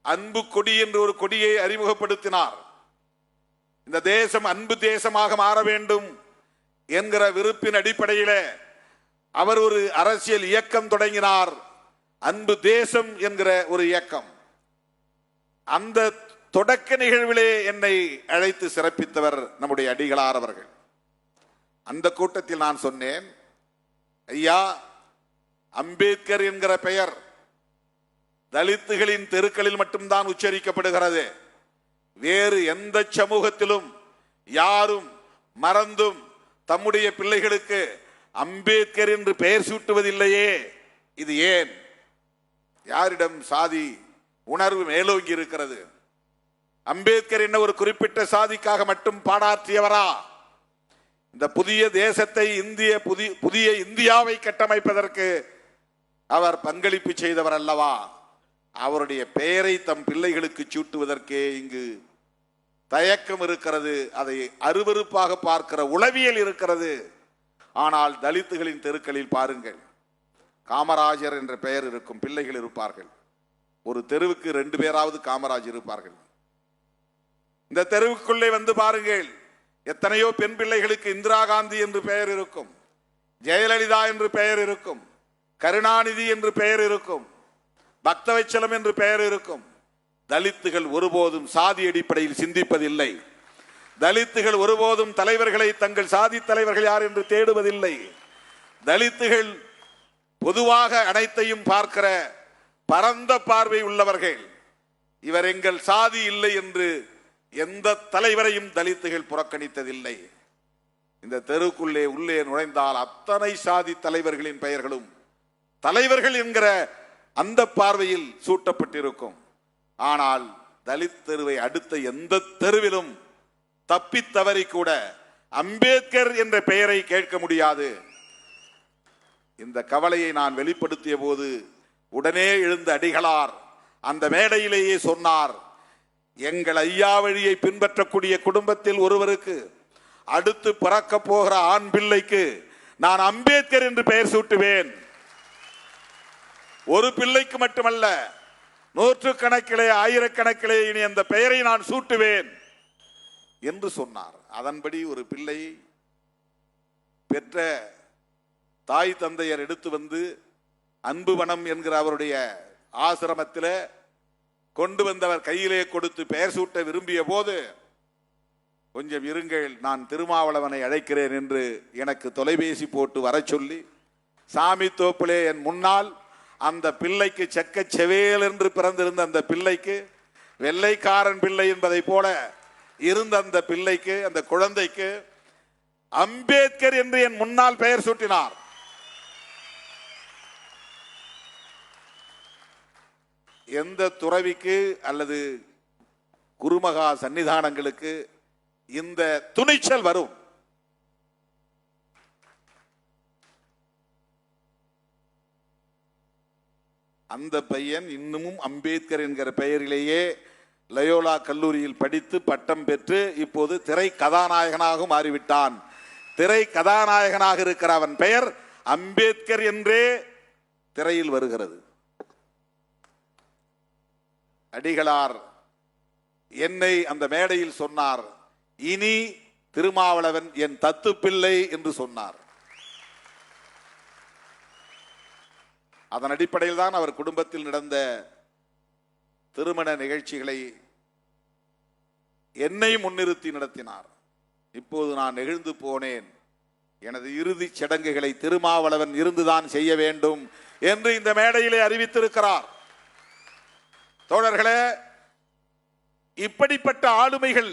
அன்பு கொடி என்று ஒரு கொடியை அறிமுகப்படுத்தினார். இந்த தேசம் அன்பு தேசமாக மாற வேண்டும் என்கிற விருப்பின் அடிப்படையில் அவர் ஒரு அரசியல் இயக்கம் தொடங்கினார், அன்பு தேசம் என்கிற ஒரு இயக்கம். அந்த தொடக்க நிகழ்விலே என்னை அழைத்து சிறப்பித்தவர் நம்முடைய அடிகளார் அவர்கள். அந்த கூட்டத்தில் நான் சொன்னேன், ஐயா, அம்பேத்கர் என்கிற பெயர் தலித்துகளின் தெருக்களில் மட்டும்தான் உச்சரிக்கப்படுகிறது. வேறு எந்த சமூகத்திலும் யாரும் மறந்தும் தம்முடைய பிள்ளைகளுக்கு அம்பேத்கர் என்று பெயர் சூட்டுவதில்லையே, இது ஏன்? யாரிடம் சாதி உணர்வு மேலோங்கி இருக்கிறது? அம்பேத்கர் என்ன ஒரு குறிப்பிட்ட சாதிக்காக மட்டும் பாடாற்றியவரா? இந்த புதிய தேசத்தை புதிய இந்தியாவை கட்டமைப்பதற்கு அவர் பங்களிப்பு செய்தவர் அல்லவா? அவருடைய பெயரை தம் பிள்ளைகளுக்கு சூட்டுவதற்கே இங்கு தயக்கம் இருக்கிறது. அதை அருவருப்பாக பார்க்கிற உளவியல் இருக்கிறது. ஆனால் தலித்துகளின் தெருக்களில் பாருங்கள், காமராஜர் என்ற பெயர் இருக்கும், பிள்ளைகள் இருப்பார்கள். ஒரு தெருவுக்கு 2 பேராவது காமராஜ் இருப்பார்கள். இந்த தெருவுக்குள்ளே வந்து பாருங்கள், எத்தனையோ பெண் பிள்ளைகளுக்கு இந்திரா காந்தி என்று பெயர் இருக்கும், ஜெயலலிதா என்று பெயர் இருக்கும், கருணாநிதி என்று பெயர் இருக்கும், பக்தவச்சலம் என்று பெயர் இருக்கும். தலித்துகள் ஒருபோதும் சாதி அடிப்படையில் சிந்திப்பதில்லை. தலித்துகள் ஒருபோதும் தலைவர்களை தங்கள் சாதி தலைவர்கள் யார் என்று தேடுவதில்லை. தலித்துகள் பொதுவாக அனைத்தையும் பார்க்கிற பரந்த பார்வை உள்ளவர்கள். இவர் எங்கள் சாதி இல்லை என்று எந்த தலைவரையும் தலித்துகள் புறக்கணித்ததில்லை. இந்த தெருக்குள்ளே உள்ளே நுழைந்தால் அத்தனை சாதி தலைவர்களின் பெயர்களும் தலைவர்கள் என்கிற அந்த பார்வையில் சூட்டப்பட்டிருக்கும். ஆனால் தலித் தெருவை அடுத்த எந்த தெருவிலும் தப்பி தவறி கூட அம்பேத்கர் என்ற பெயரை கேட்க முடியாது. இந்த கவலையை நான் வெளிப்படுத்திய போது உடனே எழுந்த அடிகளார் அந்த மேடையிலேயே சொன்னார், எங்கள் ஐயா வழியை பின்பற்றக்கூடிய குடும்பத்தில் ஒருவருக்கு அடுத்து பிறக்க போகிற ஆண் பிள்ளைக்கு நான் அம்பேத்கர் என்று பெயர் சூட்டுவேன். ஒரு பிள்ளைக்கு மட்டுமல்ல, 100 கணக்கிலே 1000 கணக்கிலே இனி அந்த பெயரை நான் சூட்டுவேன் என்று சொன்னார். அதன்படி ஒரு பிள்ளை பெற்ற தாய் தந்தையர் எடுத்து வந்து அன்புவனம் என்கிற அவருடைய ஆசிரமத்தில் கொண்டு வந்தவர் கையிலே கொடுத்து பெயர் சூட்ட விரும்பிய போது, கொஞ்சம் இருங்கள், நான் திருமாவளவனை அழைக்கிறேன் என்று எனக்கு தொலைபேசி போட்டு வர சொல்லி சாமி தோப்பிலே என் முன்னால் அந்த பிள்ளைக்கு செக்க செவேல் என்று பிறந்திருந்த அந்த பிள்ளைக்கு, வெள்ளைக்காரன் பிள்ளை என்பதை போல இருந்த அந்த பிள்ளைக்கு, அந்த குழந்தைக்கு அம்பேத்கர் என்று என் முன்னால் பெயர் சூட்டினார். எந்த துறவிக்கு அல்லது குருமகா சன்னிதானங்களுக்கு இந்த துணிச்சல் வரும்? அந்த பையன் இன்னமும் அம்பேத்கர் என்கிற பெயரிலேயே லயோலா கல்லூரியில் படித்து பட்டம் பெற்று இப்போது திரை கதாநாயகனாக மாறிவிட்டான். திரை கதாநாயகனாக இருக்கிற அவன் பெயர் அம்பேத்கர் என்றே திரையில் வருகிறது. அடிகளார் என்னை அந்த மேடையில் சொன்னார், இனி திருமாவளவன் என் தத்து பிள்ளை என்று சொன்னார். அதன் அடிப்படையில் தான் அவர் குடும்பத்தில் நடந்த திருமண நிகழ்ச்சிகளை என்னை முன்னிறுத்தி நடத்தினார். இப்போது நான் நெகிழ்ந்து போனேன். எனது இறுதி சடங்குகளை திருமாவளவன் இருந்துதான் செய்ய வேண்டும் என்று இந்த மேடையிலே அறிவித்திருக்கிறார். தோழர்களே, இப்படிப்பட்ட ஆளுமைகள்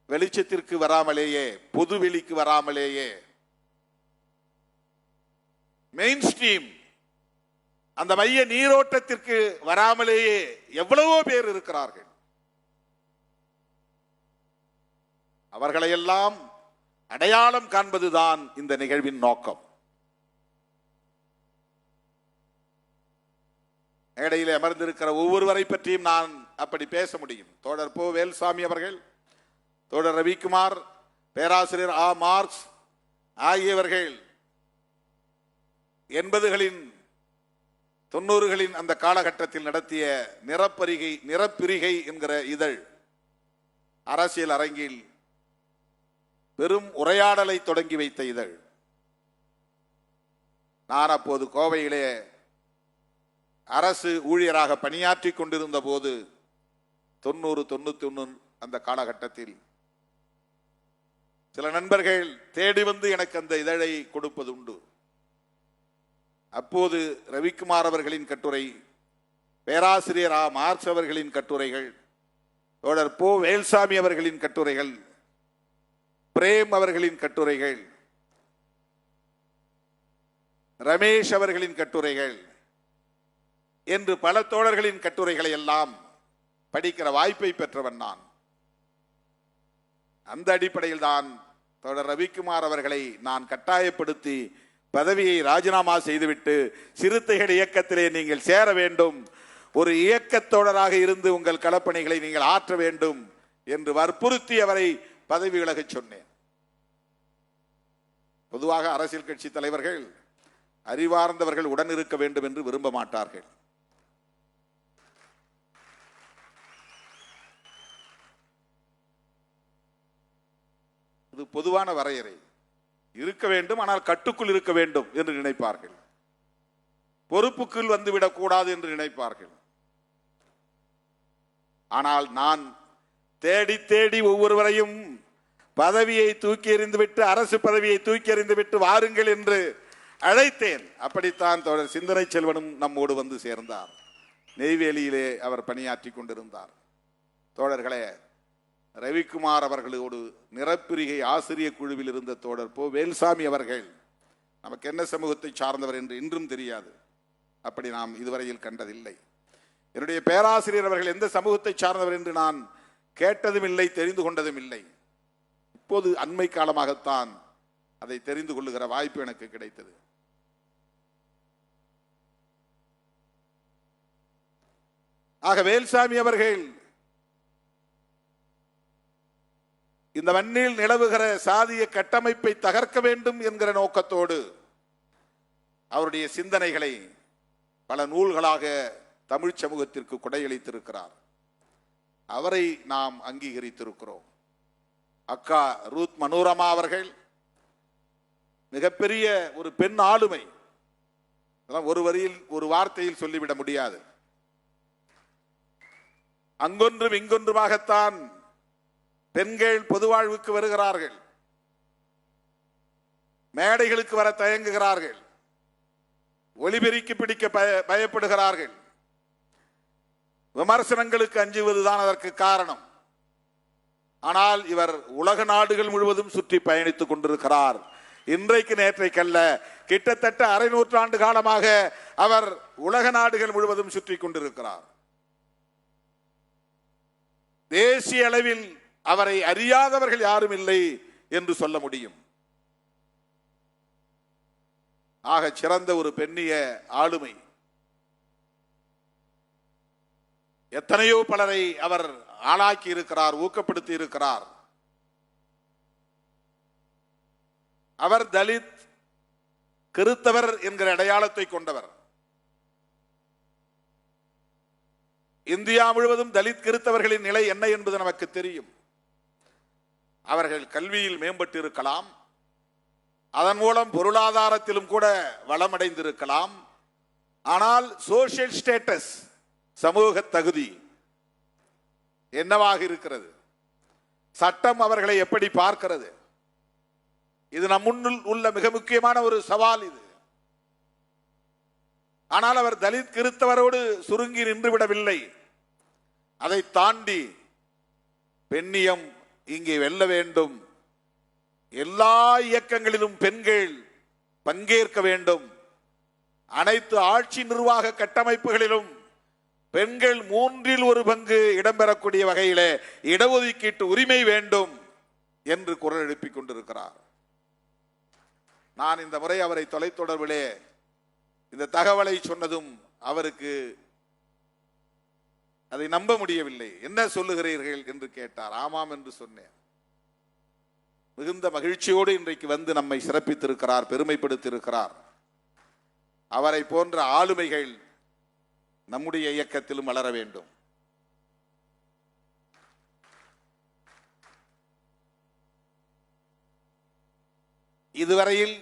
வெளிச்சத்திற்கு வராமலேயே, பொதுவெளிக்கு வராமலேயே, மெயின் ஸ்ட்ரீம் அந்த மைய நீரோட்டத்திற்கு வராமலேயே எவ்வளவோ பேர் இருக்கிறார்கள். அவர்களையெல்லாம் அடையாளம் காண்பதுதான் இந்த நிகழ்வின் நோக்கம். மேடையில் அமர்ந்திருக்கிற ஒவ்வொருவரை பற்றியும் நான் அப்படி பேச முடியும். தோழர் போ வேல்சாமி அவர்கள், தோழர் ரவிக்குமார், பேராசிரியர் ஆ மார்க்ஸ் ஆகியவர்கள் 80களின் 90களின் அந்த காலகட்டத்தில் நடத்திய நிறப்பிரிகை என்கிற இதழ் அரசியல் அரங்கில் பெரும் உரையாடலை தொடங்கி வைத்த இதழ். நான் அப்போது கோவையிலே அரசு ஊழியராக பணியாற்றி கொண்டிருந்த போது 90-91 அந்த காலகட்டத்தில் சில நண்பர்கள் தேடி வந்து எனக்கு அந்த இதழை கொடுப்பது உண்டு. அப்போது ரவிக்குமார் அவர்களின் கட்டுரை, பேராசிரியர் ஆ மார்க்ஸ் அவர்களின் கட்டுரைகள், தோழர் போ வேல்சாமி அவர்களின் கட்டுரைகள், பிரேம் அவர்களின் கட்டுரைகள், ரமேஷ் அவர்களின் கட்டுரைகள் என்று பல தோழர்களின் கட்டுரைகளை எல்லாம் படிக்கிற வாய்ப்பை பெற்றவன் நான். அந்த அடிப்படையில் தான் தோழர் ரவிக்குமார் அவர்களை நான் கட்டாயப்படுத்தி பதவியை ராஜினாமா செய்துவிட்டு சிறுத்தைகள் இயக்கத்திலே நீங்கள் சேர வேண்டும், ஒரு இயக்கத்தோழராக இருந்து உங்கள் களப்பணிகளை நீங்கள் ஆற்ற வேண்டும் என்று வற்புறுத்தி அவரை பதவி விலகச் சொன்னேன். பொதுவாக அரசியல் கட்சி தலைவர்கள் அறிவார்ந்தவர்கள் உடன் இருக்க வேண்டும் என்று விரும்ப மாட்டார்கள். இது பொதுவான வரையறை. இருக்க வேண்டும், ஆனால் கட்டுக்குள் இருக்க வேண்டும் என்று நினைப்பார்கள். பொறுப்புக்குள் வந்துவிடக் கூடாது என்று நினைப்பார்கள். ஆனால் நான் தேடி தேடி ஒவ்வொருவரையும் பதவியை தூக்கி எறிந்துவிட்டு, அரசு பதவியை தூக்கி எறிந்துவிட்டு வாருங்கள் என்று அழைத்தேன். அப்படித்தான் தோழர் சிந்தனை செல்வனும் நம்மோடு வந்து சேர்ந்தார். நெய்வேலியிலே அவர் பணியாற்றி கொண்டிருந்தார். தோழர்களே, ரவிக்குமார் அவர்களோடு நிறப்பிரிகை ஆசிரியர் குழுவில் இருந்த தோழர் போ வேல்சாமி அவர்கள் நமக்கு என்ன சமூகத்தை சார்ந்தவர் என்று இன்றும் தெரியாது. அப்படி நாம் இதுவரையில் கண்டதில்லை. என்னுடைய பேராசிரியர் அவர்கள் எந்த சமூகத்தை சார்ந்தவர் என்று நான் கேட்டதும் இல்லை, தெரிந்து கொண்டதும் இல்லை. இப்போது அண்மை காலமாகத்தான் அதை தெரிந்து கொள்ளுகிற வாய்ப்பு எனக்கு கிடைத்தது. ஆக வேல்சாமி அவர்கள் இந்த மண்ணில் நிலவுகிற சாதிய கட்டமைப்பை தகர்க்க வேண்டும் என்கிற நோக்கத்தோடு அவருடைய சிந்தனைகளை பல நூல்களாக தமிழ் சமூகத்திற்கு கொடையளித்திருக்கிறார். அவரை நாம் அங்கீகரித்திருக்கிறோம். அக்கா ரூத் மனோரமா அவர்கள் மிகப்பெரிய ஒரு பெண் ஆளுமை. ஒரு வரியில் ஒரு வார்த்தையில் சொல்லிவிட முடியாது. அங்கொன்றும் இங்கொன்றுமாகத்தான் பெண்கள் பொது வாழ்வுக்கு வருகிறார்கள், மேடைகளுக்கு வர தயங்குகிறார்கள், ஒலிபெருக்கி பிடிக்க பயப்படுகிறார்கள். விமர்சனங்களுக்கு அஞ்சுவதுதான் அதற்கு காரணம். ஆனால் இவர் உலக நாடுகள் முழுவதும் சுற்றி பயணித்துக் கொண்டிருக்கிறார். இன்றைக்கு நேற்றைக்கல்ல, கிட்டத்தட்ட அரை நூற்றாண்டு காலமாக அவர் உலக நாடுகள் முழுவதும் சுற்றி கொண்டிருக்கிறார். தேசிய அளவில் அவரை அறியாதவர்கள் யாரும் இல்லை என்று சொல்ல முடியும். ஆக சிறந்த ஒரு பெண்ணிய ஆளுமை. எத்தனையோ பலரை அவர் ஆளாக்கி இருக்கிறார், ஊக்கப்படுத்தி இருக்கிறார். அவர் தலித், கிறித்தவர் என்கிற அடையாளத்தை கொண்டவர். இந்தியா முழுவதும் தலித் கிறித்தவர்களின் நிலை என்ன என்பது நமக்கு தெரியும். அவர்கள் கல்வியில் மேம்பட்டு இருக்கலாம், அதன் மூலம் பொருளாதாரத்திலும் கூட வளமடைந்திருக்கலாம். ஆனால் சோசியல் ஸ்டேட்டஸ், சமூக தகுதி என்னவாக இருக்கிறது? சட்டம் அவர்களை எப்படி பார்க்கிறது? இது நம் முன்னில் உள்ள மிக முக்கியமான ஒரு சவால் இது. ஆனால் அவர் தலித் கிறித்தவரோடு சுருங்கி நின்று விடவில்லை. அதை தாண்டி பெண்ணியம் இங்கே வெல்ல வேண்டும், எல்லா இயக்கங்களிலும் பெண்கள் பங்கேற்க வேண்டும், அனைத்து ஆட்சி நிர்வாக கட்டமைப்புகளிலும் பெண்கள் 1/3 இடம்பெறக்கூடிய வகையிலே இடஒதுக்கீட்டு உரிமை வேண்டும் என்று குரல் எழுப்பிக் கொண்டிருக்கிறார். நான் இந்த முறை அவரை தொலைத்தொடர்பிலே இந்த தகவலை சொன்னதும் அவருக்கு அதை நம்ப முடியவில்லை. என்ன சொல்லுகிறீர்கள் என்று கேட்டார். ஆமாம் என்று சொன்னேன். மிகுந்த மகிழ்ச்சியோடு இன்றைக்கு வந்து நம்மை சிறப்பித்திருக்கிறார், பெருமைப்படுத்தியிருக்கிறார். அவரை போன்ற ஆளுமைகள் நம்முடைய இயக்கத்திலும் வளர வேண்டும். இதுவரையில்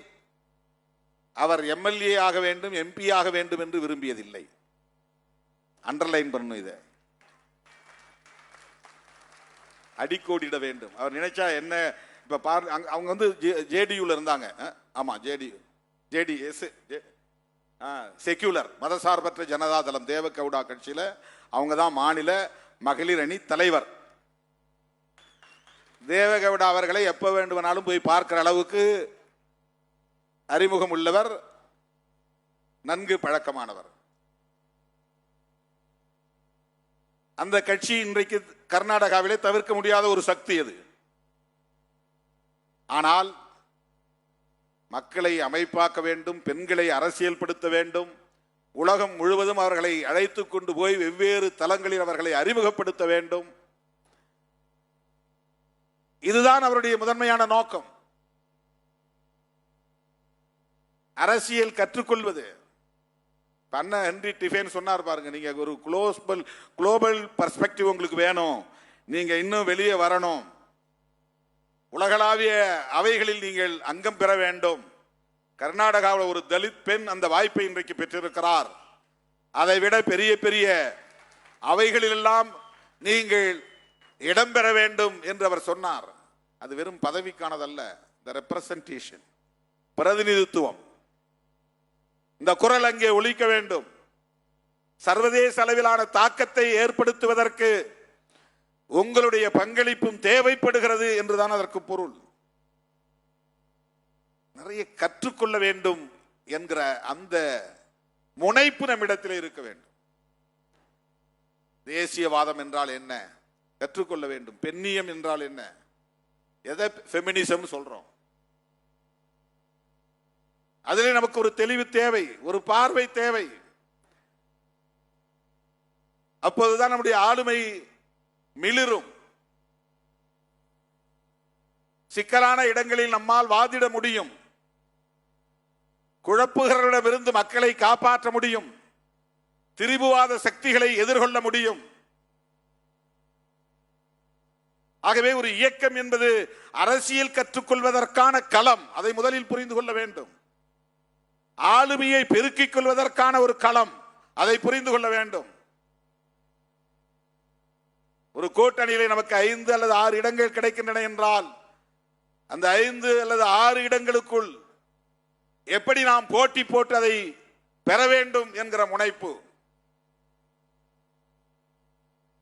அவர் எம்எல்ஏ ஆக வேண்டும், எம்பி ஆக வேண்டும் என்று விரும்பியதில்லை. அண்டர்லைன் பண்ணணும், இதை அடிக்கோடிட வேண்டும். அவர் நினைச்சா என்ன, இப்ப பாரு, அவங்க வந்து ஜேடியூல இருந்தாங்க. ஆமா, ஜேடிஎஸ் செக்யூலர் மதசார்பற்ற ஜனதாதளம் தேவகவுடா கட்சியில அவங்க தான் மாநில மகளிர் அணி தலைவர். தேவகவுடா அவர்களை எப்ப வேண்டுமானாலும் போய் பார்க்கிற அளவுக்கு அறிமுகம் உள்ளவர், நன்கு பழக்கமானவர். அந்த கட்சி இன்றைக்கு கர்நாடகாவிலே தவிர்க்க முடியாத ஒரு சக்தி. அது ஆனால் மக்களை அமைப்பாக்க வேண்டும், பெண்களை அரசியல்படுத்த வேண்டும், உலகம் முழுவதும் அவர்களை அழைத்துக் கொண்டு போய் வெவ்வேறு தளங்களில் அவர்களை அறிமுகப்படுத்த வேண்டும். இதுதான் அவருடைய முதன்மையான நோக்கம். அரசியல் கற்றுக்கொள்வது. அண்ணா ஹென்றி டிஃபேன் சொன்னார் பாருங்க, நீங்க ஒரு குளோபல் பர்ஸ்பெக்டிவ் உங்களுக்கு வேணும், நீங்க இன்னும் வெளியே வரணும், உலகளாவிய அவைகளில் நீங்கள் அங்கம் பெற வேண்டும். கர்நாடகாவில் ஒரு தலித் பெண் அந்த வாய்ப்பை இன்றைக்கு பெற்றிருக்கிறார். அதை விட பெரிய பெரிய அவைகளிலெல்லாம் நீங்கள் இடம்பெற வேண்டும் என்று அவர் சொன்னார். அது வெறும் பதவிக்கானதல்ல, இந்த ரெப்ரசன்டேஷன், பிரதிநிதித்துவம். இந்த குரல் அங்கே ஒலிக்க வேண்டும். சர்வதேச அளவிலான தாக்கத்தை ஏற்படுத்துவதற்கு உங்களுடைய பங்களிப்பும் தேவைப்படுகிறது என்றுதான் அதற்கு பொருள். நிறைய கற்றுக்கொள்ள வேண்டும் என்கிற அந்த முனைப்பு நம்மிடத்தில் இருக்க வேண்டும். தேசியவாதம் என்றால் என்ன கற்றுக்கொள்ள வேண்டும். பெண்ணியம் என்றால் என்ன, எதை ஃபெமினிசம் சொல்றோம், அதிலே நமக்கு ஒரு தெளிவு தேவை, ஒரு பார்வை தேவை. அப்போதுதான் நம்முடைய ஆளுமை மிளிரும். சிக்கலான இடங்களில் நம்மால் வாதிட முடியும், குழப்புகளிடமிருந்து மக்களை காப்பாற்ற முடியும், திரிபுவாத சக்திகளை எதிர்கொள்ள முடியும். ஆகவே ஒரு இயக்கம் என்பது அரசியல் கற்றுக்கொள்வதற்கான களம், அதை முதலில் புரிந்து கொள்ள வேண்டும். ஆளுமையை பெருக்கிக் கொள்வதற்கான ஒரு களம், அதை புரிந்து கொள்ள வேண்டும். ஒரு கூட்டணியிலே நமக்கு 5 அல்லது 6 இடங்கள் கிடைக்கின்றன என்றால் அந்த 5 அல்லது 6 இடங்களுக்குள் எப்படி நாம் போட்டி போட்டு அதை பெற வேண்டும் என்கிற முனைப்பு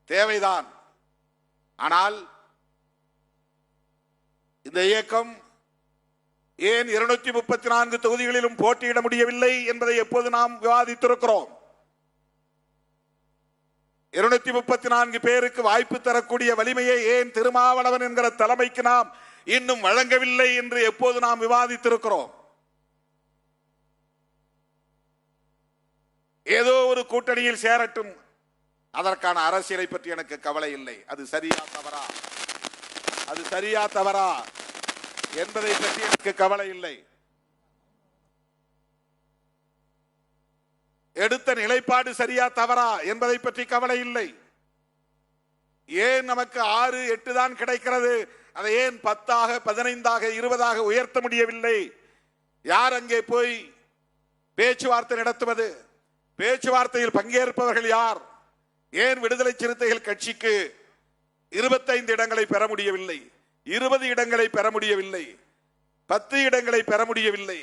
தேவைதான். ஆனால் இந்த இயக்கம் ஏன் 234 தொகுதிகளிலும் போட்டியிட முடியவில்லை என்பதை எப்போது நாம் விவாதித்திருக்கிறோம். 234 பேருக்கு வாய்ப்பு தரக்கூடிய வலிமையை ஏன் திருமாவளவன் என்கிற தலைமைக்கு நாம் இன்னும் வழங்கவில்லை என்று எப்போது நாம் விவாதித்திருக்கிறோம். ஏதோ ஒரு கூட்டணியில் சேரட்டும், அதற்கான அரசியலை பற்றி எனக்கு கவலை இல்லை. அது சரியா தவறா, அது சரியா தவறா என்பதை பற்றி எனக்கு கவலை இல்லை. எடுத்த நிலைப்பாடு சரியா தவறா என்பதை பற்றி கவலை இல்லை. ஏன் நமக்கு 6, 8 தான் கிடைக்கிறது, அதை ஏன் 10ஆக 15ஆக 20ஆக உயர்த்த முடியவில்லை? யார் அங்கே போய் பேச்சுவார்த்தை நடத்துவது? பேச்சுவார்த்தையில் பங்கேற்பவர்கள் யார்? ஏன் விடுதலை சிறுத்தைகள் கட்சிக்கு 25 இடங்களை பெற முடியவில்லை, 20 இடங்களை பெற முடியவில்லை, 10 இடங்களை பெற முடியவில்லை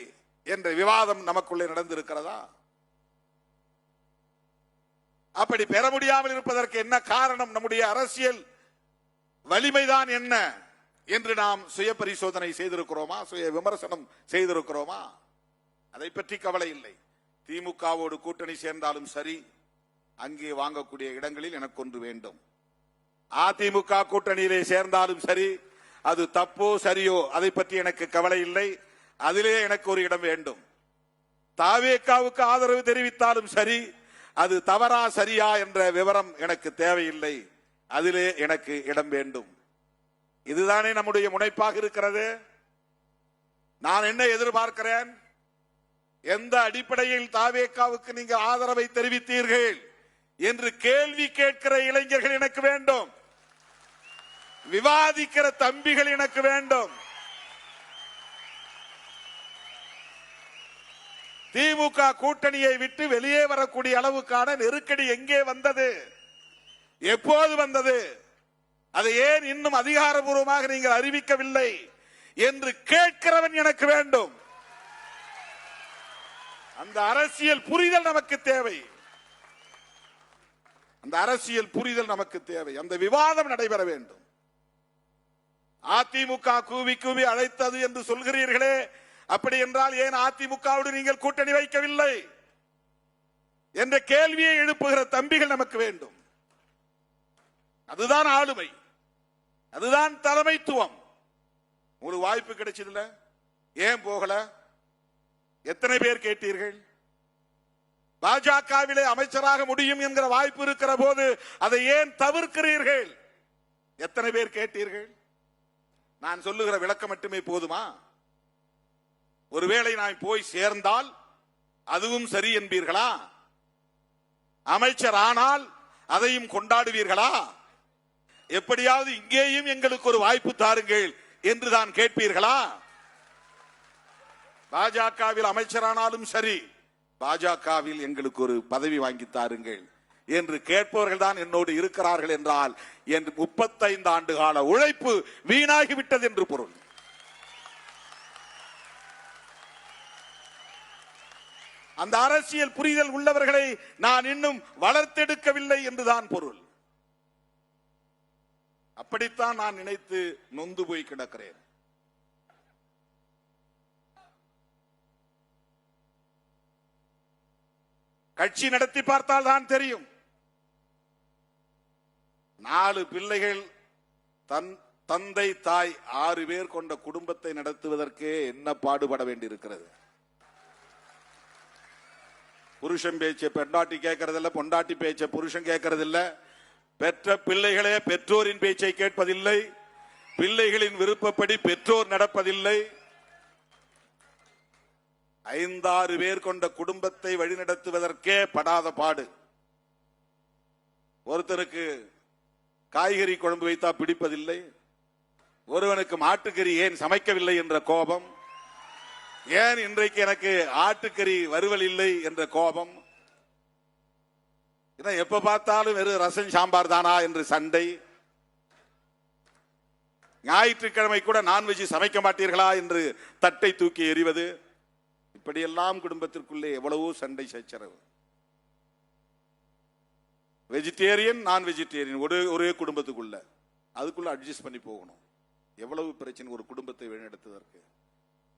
என்ற விவாதம் நமக்குள்ளே நடந்திருக்கிறதா? அப்படி பெற முடியாமல் இருப்பதற்கு என்ன காரணம்? நம்முடைய அரசியல் வலிமைதான் என்ன என்று நாம் சுய பரிசோதனை செய்திருக்கிறோமா? சுய விமர்சனம் செய்திருக்கிறோமா? அதை பற்றி கவலை இல்லை. திமுகவோடு கூட்டணி சேர்ந்தாலும் சரி, அங்கே வாங்கக்கூடிய இடங்களில் எனக்கு ஒன்று வேண்டும். அதிமுக கூட்டணியிலே சேர்ந்தாலும் சரி, அது தப்போ சரியோ அதை பற்றி எனக்கு கவலை இல்லை, அதிலே எனக்கு ஒரு இடம் வேண்டும். தாவேகாவுக்கு ஆதரவு தெரிவித்தாலும் சரி, அது தவறா சரியா என்ற விவரம் எனக்கு தேவையில்லை, அதிலே எனக்கு இடம் வேண்டும். இதுதானே நம்முடைய முனைப்பாக இருக்கிறது. நான் என்ன எதிர்பார்க்கிறேன்? எந்த அடிப்படையில் தாவேகாவுக்கு நீங்க ஆதரவை தெரிவித்தீர்கள் என்று கேள்வி கேட்கிற இளைஞர்கள் எனக்கு வேண்டும், விவாதிக்கிற தம்பிகள் எனக்கு வேண்டும். திமுக கூட்டணியை விட்டு வெளியே வரக்கூடிய அளவுக்கான நெருக்கடி எங்கே வந்தது, எப்போது வந்தது, அதை ஏன் இன்னும் அதிகாரபூர்வமாக நீங்கள் அறிவிக்கவில்லை என்று கேட்கிறவன் எனக்கு வேண்டும். அந்த அரசியல் புரிதல் நமக்கு தேவை, அந்த அரசியல் புரிதல் நமக்கு தேவை. அந்த விவாதம் நடைபெற வேண்டும். அதிமுக கூவி கூவி அழைத்தது என்று சொல்கிறீர்களே, அப்படி என்றால் ஏன் அதிமுகவோடு நீங்கள் கூட்டணி வைக்கவில்லை என்ற கேள்வியை எழுப்புகிற தம்பிகள் நமக்கு வேண்டும். அதுதான் ஆளுமை, அதுதான் தலைமைத்துவம். உங்களுக்கு வாய்ப்பு கிடைச்சதுல ஏன் போகல? எத்தனை பேர் கேட்டீர்கள்? பாஜகவிலே அமைச்சராக முடியும் என்கிற வாய்ப்பு இருக்கிற போது அதை ஏன் தவிர்க்கிறீர்கள்? எத்தனை பேர் கேட்டீர்கள்? நான் சொல்லுகிற விளக்கம் மட்டுமே போதுமா? ஒருவேளை நான் போய் சேர்ந்தால் அதுவும் சரி என்பீர்களா? அமைச்சர் ஆனால் அதையும் கொண்டாடுவீர்களா? எப்படியாவது இங்கேயும் எங்களுக்கு ஒரு வாய்ப்பு தாருங்கள் என்று தான் கேட்பீர்களா? பாஜகவில் அமைச்சரானாலும் சரி, பாஜகவில் எங்களுக்கு ஒரு பதவி வாங்கி தாருங்கள் என்று கேட்பவர்கள் தான் என்னோடு இருக்கிறார்கள் என்றால் என் 35 ஆண்டு கால உழைப்பு வீணாகிவிட்டது என்று பொருள். அந்த அரசியல் புரிதல் உள்ளவர்களை நான் இன்னும் வளர்த்தெடுக்கவில்லை என்றுதான் பொருள். அப்படித்தான் நான் நினைத்து நொந்து போய் கிடக்கிறேன். கட்சி நடத்தி பார்த்தால் தான் தெரியும். 4 பிள்ளைகள், தந்தை தாய் 6 பேர் கொண்ட குடும்பத்தை நடத்துவதற்கே என்ன பாடுபட வேண்டியிருக்கிறது. புருஷன் பேச்ச பெண்டாட்டி கேட்கறதில்ல, பொண்டாட்டி பேச்ச புருஷன் கேட்கறதில்ல, பெற்ற பிள்ளைகளே பெற்றோரின் பேச்சை கேட்பதில்லை, பிள்ளைகளின் விருப்பப்படி பெற்றோர் நடப்பதில்லை. 5-6 பேர் கொண்ட குடும்பத்தை வழிநடத்துவதற்கே படாத பாடு. ஒருத்தருக்கு காய்கறி குழம்பு வைத்தா பிடிப்பதில்லை, ஒருவனுக்கு மாட்டுக்கறி ஏன் சமைக்கவில்லை என்ற கோபம், ஏன் இன்றைக்கு எனக்கு ஆட்டுக்கறி வறுவல் இல்லை என்ற கோபம், எப்ப பார்த்தாலும் வெறும் ரசம் சாம்பார் தானா என்று சண்டை, ஞாயிற்றுக்கிழமை கூட நான்வெஜ் சமைக்க மாட்டீர்களா என்று தட்டை தூக்கி எறிவது, இப்படியெல்லாம் குடும்பத்திற்குள்ளே எவ்வளவோ சண்டை சச்சரவு. வெஜிடேரியன் நான் வெஜிடேரியன் ஒரே குடும்பத்துக்குள்ள, அதுக்குள்ள அட்ஜஸ்ட் பண்ணி போகணும். எவ்வளவு பிரச்சனை ஒரு குடும்பத்தை வழிநடத்துவதற்கு.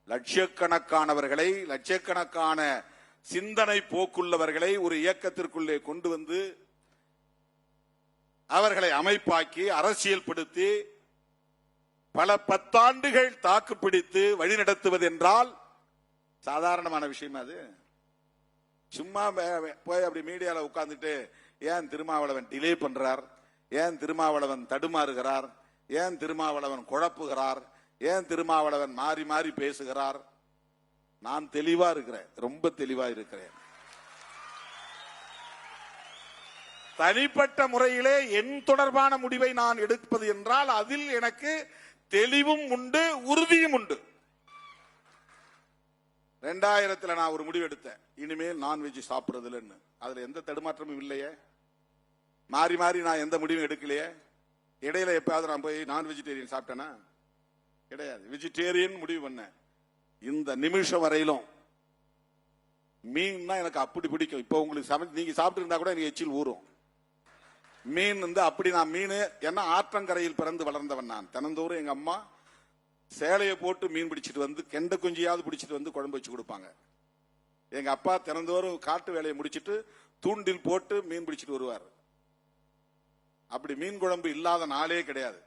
லட்சக்கணக்கானவர்களை, லட்சக்கணக்கான சிந்தனை போக்குள்ளவர்களை ஒரு இயக்கத்திற்குள்ளே கொண்டு வந்து அவர்களை அமைப்பாக்கி அரசியல் படுத்தி பல 10 ஆண்டுகள் தாக்கு பிடித்து வழிநடத்துவது என்றால் சாதாரணமான விஷயம் அது. சும்மா போய் அப்படி மீடியால உட்கார்ந்துட்டு ஏன் திருமாவளவன் டிலே பண்றார், ஏன் திருமாவளவன் தடுமாறுகிறார், ஏன் திருமாவளவன் குழப்புகிறார், ஏன் திருமாவளவன் மாறி மாறி பேசுகிறார். நான் தெளிவா இருக்கிறேன், ரொம்ப தெளிவா இருக்கிறேன். தனிப்பட்ட முறையிலே என் தொடர்பான முடிவை நான் எடுப்பது என்றால் அதில் எனக்கு தெளிவும் உண்டு, உறுதியும் உண்டு. 2000 நான் ஒரு முடிவு எடுத்தேன், இனிமேல் நான்வெஜ் சாப்பிடுறதுலன்னு. அதுல எந்த தடுமாற்றமும் இல்லையே, மாறி மாறி நான் எந்த முடிவும் எடுக்கலையே. இடையில எப்பயாவது நான் போய் நான் வெஜிடேரியன் சாப்பிட்டேனா? கிடையாது. வெஜிடேரியன் முடிவு பண்ண. இந்த நிமிஷம் வரையிலும் மீன்னா எனக்கு அப்படி பிடிக்கும். இப்ப உங்களுக்கு நீங்க சாப்பிட்டு இருந்தா கூட எனக்கு எச்சில் ஊறும். மீன் அப்படி நான் மீன் என்ன ஆற்றங்கரையில் பிறந்து வளர்ந்தவன் நான். தினந்தோறும் எங்க அம்மா சேலையை போட்டு மீன் பிடிச்சிட்டு வந்து கெண்ட குஞ்சியாவது பிடிச்சிட்டு வந்து குழம்பு வச்சு கொடுப்பாங்க. எங்க அப்பா தினந்தோறும் காட்டு வேலையை முடிச்சிட்டு தூண்டில் போட்டு மீன் பிடிச்சிட்டு வருவார். அப்படி மீன் குழம்பு இல்லாத நாளே கிடையாது.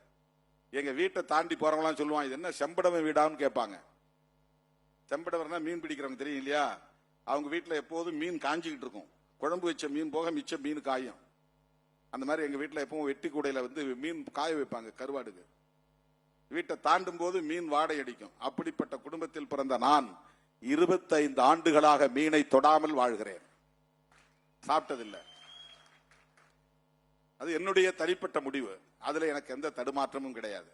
எங்க வீட்டை தாண்டி போறவங்களாம் சொல்லுவாங்க, இது என்ன செம்படவன் வீடான்னு கேட்பாங்க. செம்படவர்னா மீன் பிடிக்கிறவங்க தெரியும் இல்லையா? அவங்க வீட்டுல எப்போதும் மீன் காஞ்சிக்கிட்டு இருக்கும். குழம்பு வச்ச மீன் போக மிச்சம் மீன் காயும். அந்த மாதிரி எங்க வீட்டுல எப்பவும் வெட்டி கூடையில மீன் காய வைப்பாங்க கருவாடுக்கு. வீட்டை தாண்டும் போது மீன் வாடை அடிக்கும். அப்படிப்பட்ட குடும்பத்தில் பிறந்த நான் 25 ஆண்டுகளாக மீனை தொடாமல் வாழ்கிறேன். சாப்பிட்டதில்லை. அது என்னுடைய தனிப்பட்ட முடிவு. அதுல எனக்கு எந்த தடுமாற்றமும் கிடையாது.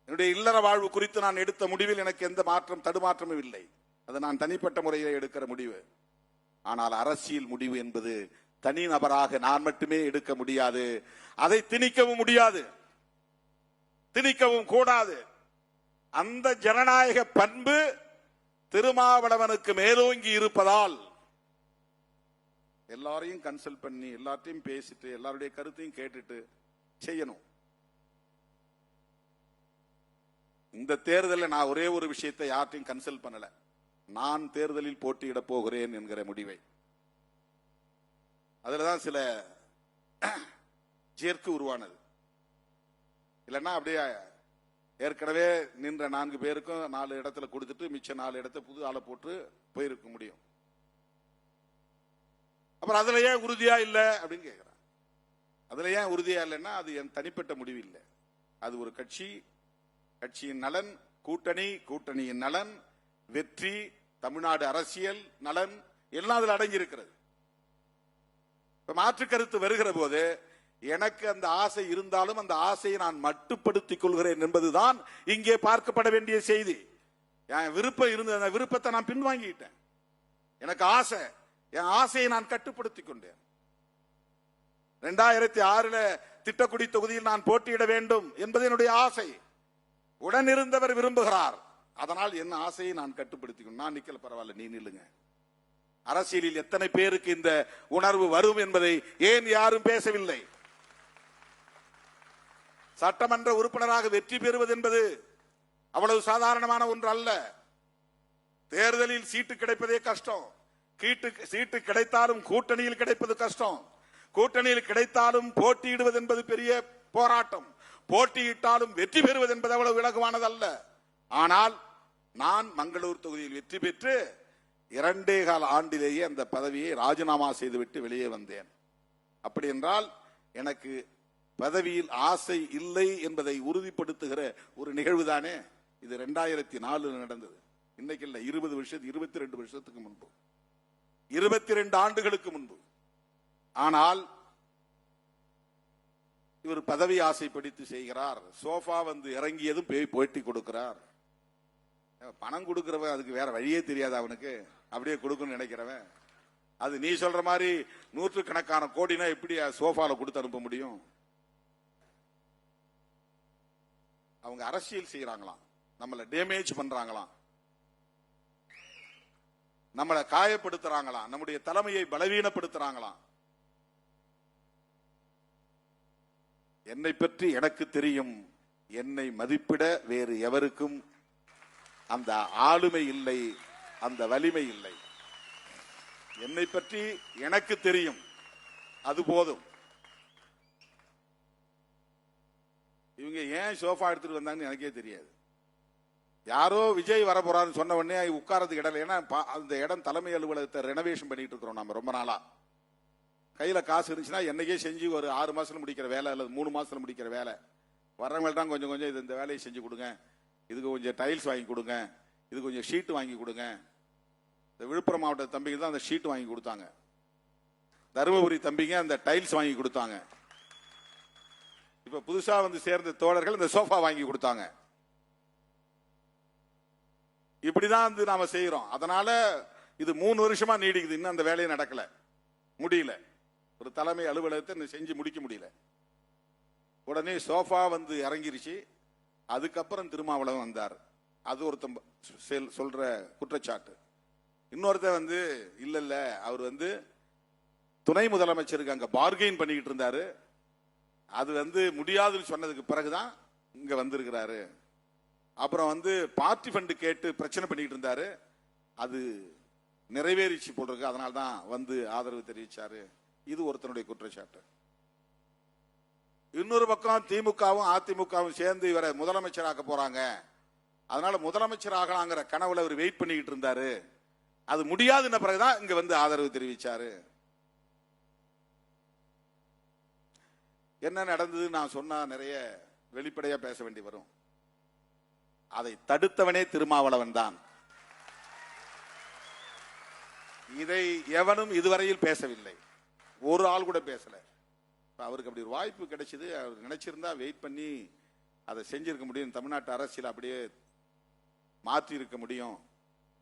என்னுடைய இல்லற வாழ்வு குறித்து நான் எடுத்த முடிவில் எனக்கு எந்த தடுமாற்றமும் இல்லை. அது நான் தனிப்பட்ட முறையில் எடுக்கிற முடிவு. ஆனால் அரசியல் முடிவு என்பது தனி நபராக நான் மட்டுமே எடுக்க முடியாது. அதை திணிக்கவும் முடியாது, திணிக்கவும் கூடாது. அந்த ஜனநாயக பண்பு திருமாவளவனுக்கு மேலோங்கி இருப்பதால் எல்லாரையும் கன்சல்ட் பண்ணி எல்லாத்தையும் பேசிட்டு எல்லாருடைய கருத்தையும் கேட்டுட்டு செய்யணும். இந்த தேர்தலில் நான் ஒரே ஒரு விஷயத்தை யார்ட்டையும் கன்சல்ட் பண்ணல. நான் தேர்தலில் போட்டியிட போகிறேன் என்கிற முடிவை. அதுலதான் சில ஜெர்க்கு உருவானது. இல்லைன்னா அப்படியே ஏற்கனவே நின்ற 4 பேருக்கும் 4 இடத்துல கொடுத்துட்டு மிச்ச 4 இடத்த புது ஆளை போட்டு போயிருக்க முடியும். அப்புறம் அதுல ஏன் உறுதியா இல்ல அப்படின்னு கேட்கிறான். அதுல ஏன் உறுதியா இல்லைன்னா அது என் தனிப்பட்ட முடிவு இல்லை. அது ஒரு கட்சி, கட்சியின் நலன், கூட்டணியின் நலன், வெற்றி, தமிழ்நாடு அரசியல் நலன் எல்லாம் அதுல அடங்கி இருக்கிறது. மாற்று கருத்து வருகிற போது எனக்கு அந்த ஆசை இருந்தாலும் அந்த ஆசையை நான் மட்டுப்படுத்திக் கொள்கிறேன் என்பதுதான் இங்கே பார்க்கப்பட வேண்டிய செய்தி. என் விருப்பம் இருந்தது, அந்த விருப்பத்தை நான் பின்வாங்கிட்டேன். எனக்கு ஆசை, என் ஆசையை நான் கட்டுப்படுத்திக் கொண்டேன். 2006 திட்டக்குடி தொகுதியில் நான் போட்டியிட வேண்டும் என்பது என்னுடைய ஆசை. உடனிருந்தவர் விரும்புகிறார், அதனால் என் ஆசையை நான் கட்டுப்படுத்திக்கணும். நான் நிக்கல, பரவாயில்ல, நீ நில்லுங்க. அரசியலில் எத்தனை பேருக்கு இந்த உணர்வு வரும் என்பதை ஏன் யாரும் பேசவில்லை? சட்டமன்ற உறுப்பினராக வெற்றி பெறுவது என்பது அவ்வளவு சாதாரணமான ஒன்று அல்ல. தேர்தலில் சீட்டு கிடைப்பதே கஷ்டம். சீட்டு கிடைத்தாலும் கூட்டணியில் கிடைப்பது கஷ்டம். கூட்டணியில் கிடைத்தாலும் போட்டியிடுவது என்பது பெரிய போராட்டம். போட்டியிட்டாலும் வெற்றி பெறுவது என்பது அவ்வளவு இலகுவானது அல்ல. ஆனால் நான் மங்களூர் தொகுதியில் வெற்றி பெற்று 2.25 ஆண்டிலேயே அந்த பதவியை ராஜினாமா செய்துவிட்டு வெளியே வந்தேன். அப்படி என்றால் எனக்கு பதவியில் ஆசை இல்லை என்பதை உறுதிப்படுத்துகிற ஒரு நிகழ்வுதானே இது. 2004 நடந்தது. இன்னைக்கு இல்ல, 22 வருஷத்துக்கு முன்பு, 22 ஆண்டுகளுக்கு முன்பு. ஆனால் இவர் பதவி ஆசைப்படுத்தி செய்கிறார். சோஃபா வந்து இறங்கியதும் போட்டி கொடுக்கிறார். பணம் கொடுக்கிறவன் அதுக்கு வேற வழியே தெரியாது அவனுக்கு, அப்படியே கொடுக்கணும்னு நினைக்கிறவன். அது நீ சொல்ற மாதிரி 100 கணக்கான கோடினா எப்படி சோஃபால கொடுத்து அனுப்ப முடியும்? அவங்க அரசியல் செய்யறாங்களாம், நம்மளை டேமேஜ் பண்றாங்களாம், நம்மளை காயப்படுத்துறாங்களாம், நம்முடைய தலைமையை பலவீனப்படுத்துறாங்களாம். என்னை பற்றி எனக்கு தெரியும். என்னை மதிப்பிட வேறு எவருக்கும் அந்த ஆளுமை இல்லை, அந்த வலிமை இல்லை. என்னை பற்றி எனக்கு தெரியும், அது போதும். இவங்க ஏன் சோஃபா எடுத்துட்டு வந்தாங்கன்னு எனக்கே தெரியாது. யாரோ விஜய் வர போறான்னு சொன்ன உடனே உட்காரத்துக்கு இடம். ஏன்னா அந்த இடம் தலைமை அலுவலகத்தை ரெனோவேஷன் பண்ணிட்டு இருக்கிறோம் நம்ம ரொம்ப நாளா. கையில காசு இருந்துச்சுன்னா என்னைக்கே செஞ்சு ஒரு 6 மாசத்துல முடிக்கிற வேலை அல்லது 3 மாசத்துல முடிக்கிற வேலை. வர்றவங்கள்ட்ட கொஞ்சம் கொஞ்சம் இந்த வேலையை செஞ்சு கொடுங்க, இதுக்கு கொஞ்சம் டைல்ஸ் வாங்கி கொடுங்க, இது கொஞ்சம் ஷீட் வாங்கி கொடுங்க. இந்த விழுப்புரம் மாவட்ட தம்பிக்கு தான் அந்த ஷீட் வாங்கி கொடுத்தாங்க. தருமபுரி தம்பிங்க அந்த டைல்ஸ் வாங்கி கொடுத்தாங்க. இப்ப புதுசா வந்து சேர்ந்த தோழர்கள் இந்த சோஃபா வாங்கி கொடுத்தாங்க. இப்படிதான் வந்து நாம செய்யறோம். அதனால இது 3 வருஷமா நீடிக்குது. இன்னும் அந்த வேலையை நடக்கல, முடியல. ஒரு தலைமை அலுவலகத்தை செஞ்சு முடிக்க முடியல. உடனே சோஃபா வந்து இறங்கிருச்சு. அதுக்கப்புறம் திருமாவளவன் வந்தார். அது ஒருத்தன் சொல்ற குற்றச்சாட்டு. இன்னொருத்த வந்து இல்ல இல்ல, அவர் வந்து துணை முதலமைச்சருக்கு அங்க பார்கெயின் பண்ணிக்கிட்டு இருந்தாரு. அது வந்து முடியாதுன்னு சொன்னதுக்கு பிறகுதான் இங்க வந்திருக்கிறாரு. அப்புறம் வந்து பார்ட்டி ஃபண்டு கேட்டு பிரச்சனை பண்ணிட்டு இருந்தாரு. அது நிறைவேறிச்சு போட்டிருக்கு, அதனால்தான் வந்து ஆதரவு தெரிவிச்சாரு. இது ஒருத்தனுடைய குற்றச்சாட்டு. இன்னொரு பக்கம் திமுகவும் அதிமுகவும் சேர்ந்து இவரை முதலமைச்சராக்க போறாங்க, அதனால முதலமைச்சர் ஆகலாங்கிற கனவுல அவர் வெயிட் பண்ணிக்கிட்டு இருந்தாரு. அது முடியாதுன்ன பிறகுதான் இங்க வந்து ஆதரவு தெரிவிச்சாரு. என்ன நடந்தது நான் சொன்னா நிறைய வெளிப்படையா பேச வேண்டி வரும். அதை தடுத்தவனே திருமாவளவன் தான். இதை எவனும் இதுவரையில் பேசவில்லை, ஒரு ஆள் கூட பேசல. அவருக்கு அப்படி ஒரு வாய்ப்பு கிடைச்சது. அவர் நினைச்சிருந்தா வெயிட் பண்ணி அதை செஞ்சிருக்க முடியும். தமிழ்நாட்டு அரசியல் அப்படியே மாற்றி இருக்க முடியும்,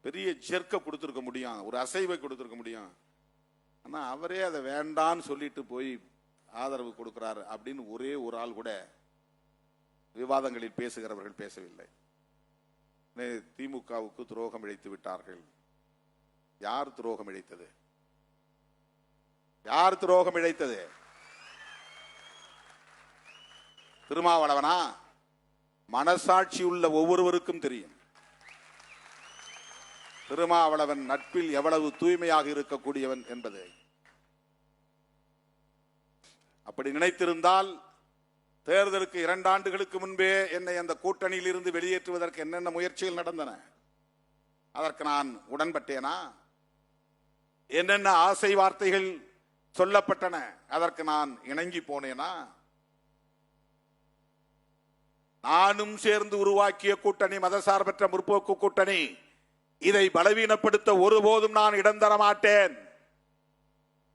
பெரிய ஜெர்க்க கொடுத்திருக்க முடியும், ஒரு அசைவை கொடுத்திருக்க முடியும். ஆனா அவரே அதை வேண்டான்னு சொல்லிட்டு போய் ஆதரவு கொடுக்கிறார் அப்படின்னு ஒரே ஒரு ஆள் கூட விவாதங்களில் பேசுகிறவர்கள் பேசவில்லை. திமுகவுக்கு துரோகம் இழைத்து விட்டார்கள். யார் துரோகம் இழைத்தது? யார் துரோகம் இழைத்தது? திருமாவளவனா? மனசாட்சி உள்ள ஒவ்வொருவருக்கும் தெரியும் திருமாவளவன் நட்பில் எவ்வளவு தூய்மையாக இருக்கக்கூடியவன் என்பது. அப்படி நினைத்திருந்தால் தேர்தலுக்கு 2 ஆண்டுகளுக்கு முன்பே என்னை அந்த கூட்டணியில் இருந்து வெளியேற்றுவதற்கு என்னென்ன முயற்சிகள் நடந்தன? அதற்கு நான் உடன்பட்டேனா? என்னென்ன ஆசை வார்த்தைகள் சொல்லப்பட்டன, அதற்கு நான் இணங்கி போனேனா? நானும் சேர்ந்து உருவாக்கிய கூட்டணி மதசார்பற்ற முற்போக்கு கூட்டணி, இதை பலவீனப்படுத்த ஒருபோதும் நான் இடம் தர மாட்டேன்.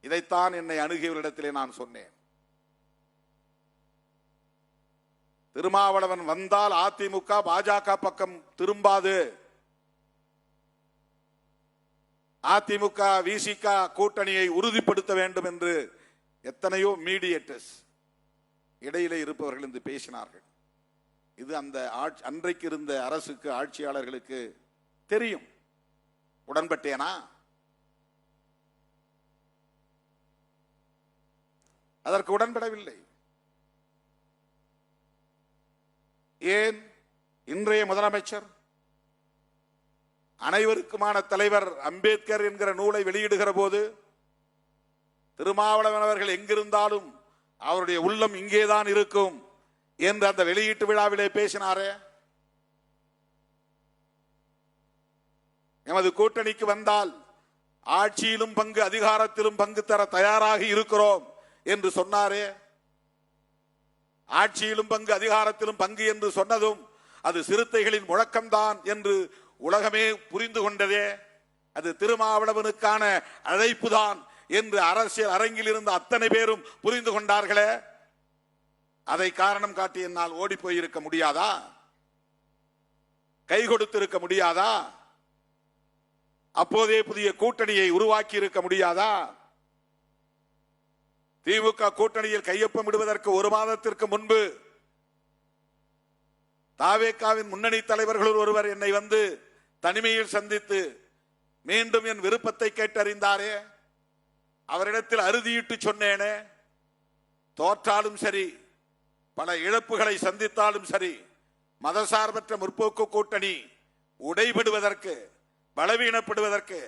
இதைத்தான் என்னை அணுகியவரிடத்திலே நான் சொன்னேன். திருமாவளவன் வந்தால் அதிமுக பாஜக பக்கம் திரும்பாது. அதிமுக விசிக கூட்டணியை உறுதிப்படுத்த வேண்டும் என்று எத்தனையோ மீடியேட்டர்ஸ் இடையிலே இருப்பவர்கள் என்று பேசினார்கள். இது அந்த அன்றைக்கு இருந்த அரசுக்கு, ஆட்சியாளர்களுக்கு தெரியும். உடன்பட்டேனா? அதற்கு உடன்படவில்லை. ஏன்? இன்றைய முதலமைச்சர் அனைவருக்குமான தலைவர் அம்பேத்கர் என்கிற நூலை வெளியிடுகிற போது திருமாவளவன் அவர்கள் எங்கிருந்தாலும் அவருடைய உள்ளம் இங்கேதான் இருக்கும் என்று அந்த வெளியீட்டு விழாவிலே பேசினாரே. எமது கூட்டணிக்கு வந்தால் ஆட்சியிலும் பங்கு, அதிகாரத்திலும் பங்கு தர தயாராக இருக்கிறோம் என்று சொன்னாரே. ஆட்சியிலும் பங்கு, அதிகாரத்திலும் பங்கு என்று சொன்னதும் அது சிறுத்தைகளின் முழக்கம்தான் என்று உலகமே புரிந்து கொண்டதே. அது திருமாவளவனுக்கான அழைப்பு தான் என்று அரசியல் அரங்கில் இருந்த அத்தனை பேரும் புரிந்து கொண்டார்களே. அதை காரணம் காட்டி என்னால் ஓடி போயிருக்க முடியாதா? கை கொடுத்திருக்க முடியாதா? அப்போதே புதிய கூட்டணியை உருவாக்கி இருக்க முடியாதா? திமுக கூட்டணியில் கையொப்பமிடுவதற்கு 1 மாதத்திற்கு முன்பு தாவேகாவின் முன்னணி தலைவர்கள் ஒருவர் என்னை வந்து தனிமையில் சந்தித்து மீண்டும் என் விருப்பத்தை கேட்டறிந்தாரே. அவரிடத்தில் அறுதியிட்டு சொன்னேனே, தோற்றாலும் சரி, பல இழப்புகளை சந்தித்தாலும் சரி, மதசார்பற்ற முற்போக்கு கூட்டணி உடைபடுவதற்கு, பலவீனப்படுவதற்கு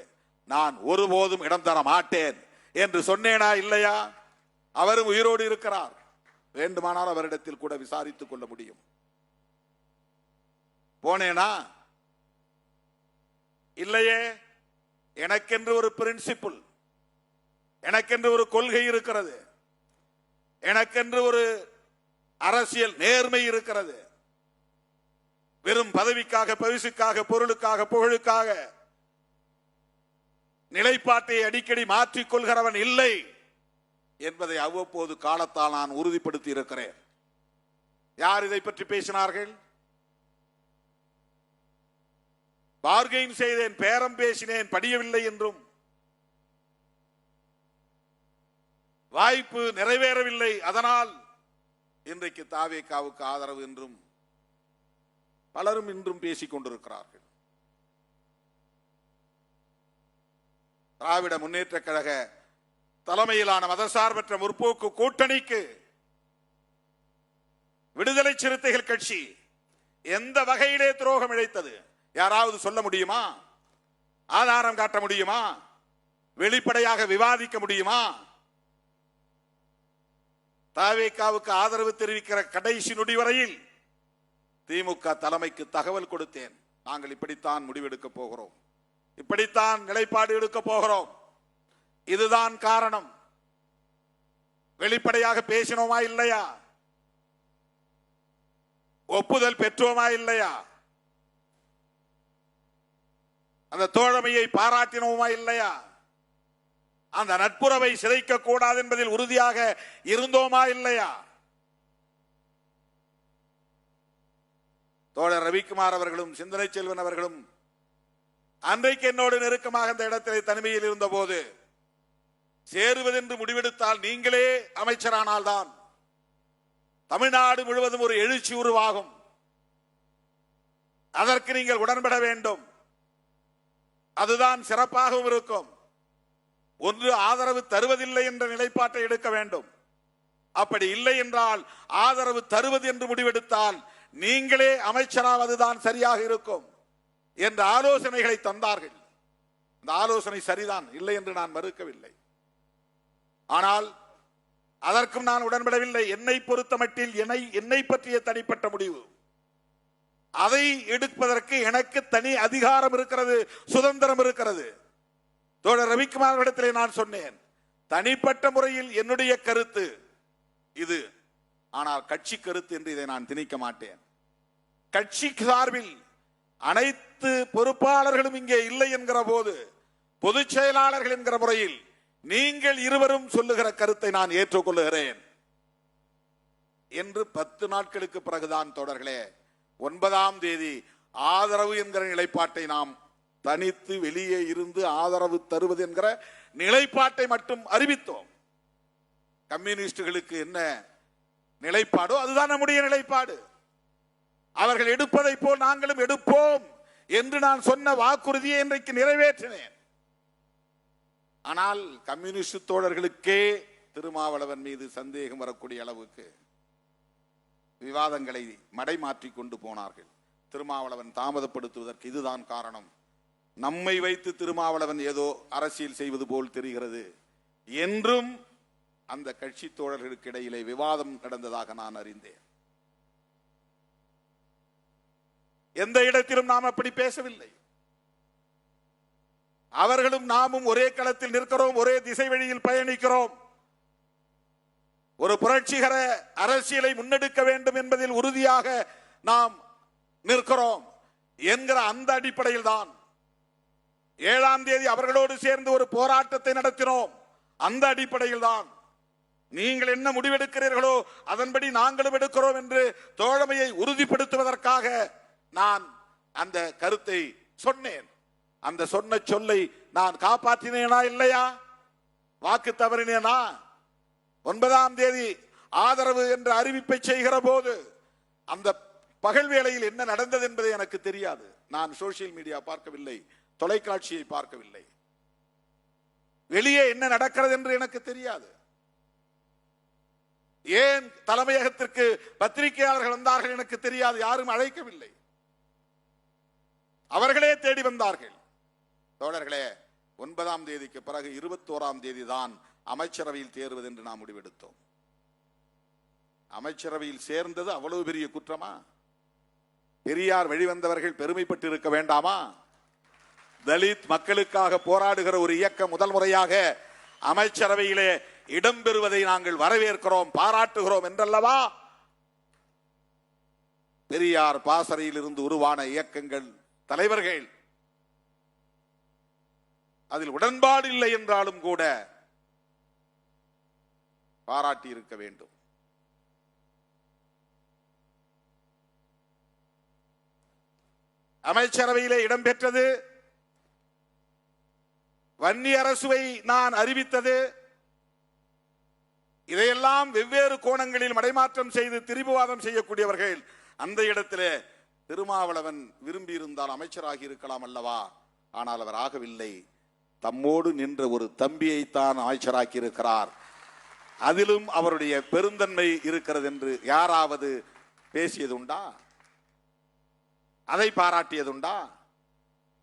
நான் ஒருபோதும் இடம் தர மாட்டேன் என்று சொன்னேனா இல்லையா? அவரும் உயிரோடு இருக்கிறார். வேண்டுமானால் அவரிடத்தில் கூட விசாரித்துக் கொள்ள முடியும். போனேனா? இல்லையே. எனக்கென்று ஒரு பிரின்சிபிள், எனக்கென்று ஒரு கொள்கை இருக்கிறது, எனக்கென்று ஒரு அரசியல் நேர்மை இருக்கிறது. வெறும் பதவிக்காக, பரிசுக்காக, பொருளுக்காக, புகழுக்காக நிலைப்பாட்டை அடிக்கடி மாற்றிக் கொள்கிறவன் இல்லை என்பதை அவ்வப்போது காலத்தால் நான் உறுதிப்படுத்தி இருக்கிறேன். யார் இதை பற்றி பேசினார்கள்? பார்கெயின் செய்தேன், பேரம் பேசினேன், படியவில்லை என்றும், வாய்ப்பு நிறைவேறவில்லை, அதனால் இன்றைக்கு தாவேகாவுக்கு ஆதரவு என்றும் பலரும் இன்றும் பேசிக் கொண்டிருக்கிறார்கள். திராவிட முன்னேற்ற கழக தலைமையிலான மதசார்பற்ற முற்போக்கு கூட்டணிக்கு விடுதலை சிறுத்தைகள் கட்சி எந்த வகையிலே துரோகம் இழைத்தது? யாராவது சொல்ல முடியுமா? ஆதாரம் காட்ட முடியுமா? வெளிப்படையாக விவாதிக்க முடியுமா? தாவேகாவுக்கு ஆதரவு தெரிவிக்கிற கடைசி நொடி வரையில் திமுக தலைமைக்கு தகவல் கொடுத்தேன். நாங்கள் இப்படித்தான் முடிவெடுக்க போகிறோம், இப்படித்தான் நிலைப்பாடு எடுக்க போகிறோம், இதுதான் காரணம். வெளிப்படையாக பேசினோமா இல்லையா? ஒப்புதல் பெற்றோமா இல்லையா? அந்த தோழமையை பாராட்டினோமா இல்லையா? அந்த நட்புறவை சிதைக்க கூடாது என்பதில் உறுதியாக இருந்தோமா இல்லையா? தோழர் ரவிக்குமார் அவர்களும் சிந்தனை செல்வன் அவர்களும் அன்றைக்கு என்னோடு நெருக்கமாக அந்த இடத்திலே தனிமையில் இருந்த போது, சேருவதென்று முடிவெடுத்தால் நீங்களே அமைச்சரானால்தான் தமிழ்நாடு முழுவதும் ஒரு எழுச்சி உருவாகும், அதற்கு நீங்கள் உடன்பட வேண்டும், அதுதான் சிறப்பாகவும் இருக்கும். ஒன்று ஆதரவு தருவதில்லை என்ற நிலைப்பாட்டை எடுக்க வேண்டும். அப்படி இல்லை என்றால் ஆதரவு தருவது என்று முடிவெடுத்தால் நீங்களே அமைச்சராவதுதான் சரியாக இருக்கும் என்ற ஆலோசனைகளை தந்தார்கள். அந்த ஆலோசனை சரிதான், இல்லை என்று நான் மறுக்கவில்லை. ஆனால் அதற்கும் நான் உடன்படவில்லை. என்னை பொறுத்த மட்டில் என்னை பற்றிய தனிப்பட்ட முடிவு, அதை எடுப்பதற்கு எனக்கு தனி அதிகாரம் இருக்கிறது, சுதந்திரம் இருக்கிறது. தோழர் ரவிக்குமாரிடத்திலே நான் சொன்னேன், தனிப்பட்ட முறையில் என்னுடைய கருத்து இது, ஆனால் கட்சி கருத்து என்று இதை நான் திணிக்க மாட்டேன். கட்சி சார்பில் அனைத்து பொறுப்பாளர்களும் இங்கே இல்லை என்கிற போது, பொதுச் செயலாளர்கள் என்கிற முறையில் நீங்கள் இருவரும் சொல்லுகிற கருத்தை நான் ஏற்றுக்கொள்ளுகிறேன் என்று 10 நாட்களுக்கு பிறகுதான் தோழர்களே 9ஆம் தேதி ஆதரவு என்கிற நிலைப்பாட்டை நாம் தனித்து வெளியே இருந்து ஆதரவு தருவது என்கிற நிலைப்பாட்டை மட்டும் அறிவித்தோம். கம்யூனிஸ்டுகளுக்கு என்ன நிலைப்பாடோ அதுதான் நம்முடைய நிலைப்பாடு. அவர்கள் எடுப்பதை போல் நாங்களும் எடுப்போம் என்று நான் சொன்ன வாக்குறுதியை இன்றைக்கு நிறைவேற்றினேன். ஆனால் கம்யூனிஸ்ட் தோழர்களுக்கே திருமாவளவன் மீது சந்தேகம் வரக்கூடிய அளவுக்கு விவாதங்களை மடைமாற்றிக் கொண்டு போனார்கள். திருமாவளவன் தாமதப்படுத்துவதற்கு இதுதான் காரணம். நம்மை வைத்து திருமாவளவன் ஏதோ அரசியல் செய்வது போல் தெரிகிறது என்றும் அந்த கட்சி தோழர்களுக்கு இடையிலே விவாதம் நடந்ததாக நான் அறிந்தேன். எந்த இடத்திலும் நாம் அப்படி பேசவில்லை. அவர்களும் நாமும் ஒரே களத்தில் நிற்கிறோம், ஒரே திசை வழியில் பயணிக்கிறோம். ஒரு புரட்சிகர அரசியலை முன்னெடுக்க வேண்டும் என்பதில் உறுதியாக நாம் நிற்கிறோம் என்கிற அந்த அடிப்படையில் தான் 7ஆம் தேதி அவர்களோடு சேர்ந்து ஒரு போராட்டத்தை நடத்தினோம். அந்த அடிப்படையில் தான் நீங்கள் என்ன முடிவெடுக்கிறீர்களோ அதன்படி நாங்களும் எடுக்கிறோம் என்று தோழமையை உறுதிப்படுத்துவதற்காக நான் அந்த கருத்தை சொன்னேன். அந்த சொன்ன சொல்லை நான் காப்பாற்றினேனா இல்லையா? வாக்கு தவறினேனா? 9ஆம் தேதி ஆதரவு என்ற அறிவிப்பை செய்கிற போது அந்த பகல் வேளையில் என்ன நடந்தது என்பது எனக்கு தெரியாது. நான் சோசியல் மீடியா பார்க்கவில்லை, தொலைக்காட்சியை பார்க்கவில்லை. வெளியே என்ன நடக்கிறது என்று எனக்கு தெரியாது. ஏன் தலைமையகத்திற்கு பத்திரிகையாளர்கள் வந்தார்கள் எனக்கு தெரியாது. யாரும் அழைக்கவில்லை, அவர்களே தேடி வந்தார்கள். தோழர்களே, 9ஆம் தேதிக்கு பிறகு 21ஆம் தேதி தான் அமைச்சரவையில் தேர்வது என்று நாம் முடிவெடுத்தோம். அமைச்சரவையில் சேர்ந்தது அவ்வளவு பெரிய குற்றமா? பெரியார் வெளிவந்தவர்கள் பெருமைப்பட்டு இருக்க வேண்டாமா? தலித் மக்களுக்காக போராடுகிற ஒரு இயக்கம் முதல் முறையாக அமைச்சரவையிலே இடம்பெறுவதை நாங்கள் வரவேற்கிறோம், பாராட்டுகிறோம் என்றல்லவா பெரியார் பாசறையில் இருந்து உருவான இயக்கங்கள் தலைவர்கள் அதில் உடன்பாடு இல்லை என்றாலும் கூட பாராட்டி இருக்க வேண்டும். அமைச்சரவையிலே இடம்பெற்றது, வன்னி அரசுவை நான் அறிவித்தது, இதையெல்லாம் வெவ்வேறு கோணங்களில் மடைமாற்றம் செய்து திரிபுவாதம் செய்யக்கூடியவர்கள் அந்த இடத்திலே திருமாவளவன் விரும்பி இருந்தால் அமைச்சராகி இருக்கலாம் அல்லவா? ஆனால் அவர் ஆகவில்லை. தம்மோடு நின்ற ஒரு தம்பியைத்தான் அமைச்சராக்கி இருக்கிறார். அதிலும் அவருடைய பெருந்தன்மை இருக்கிறது என்று யாராவது பேசியதுண்டா? அதை பாராட்டியதுண்டா?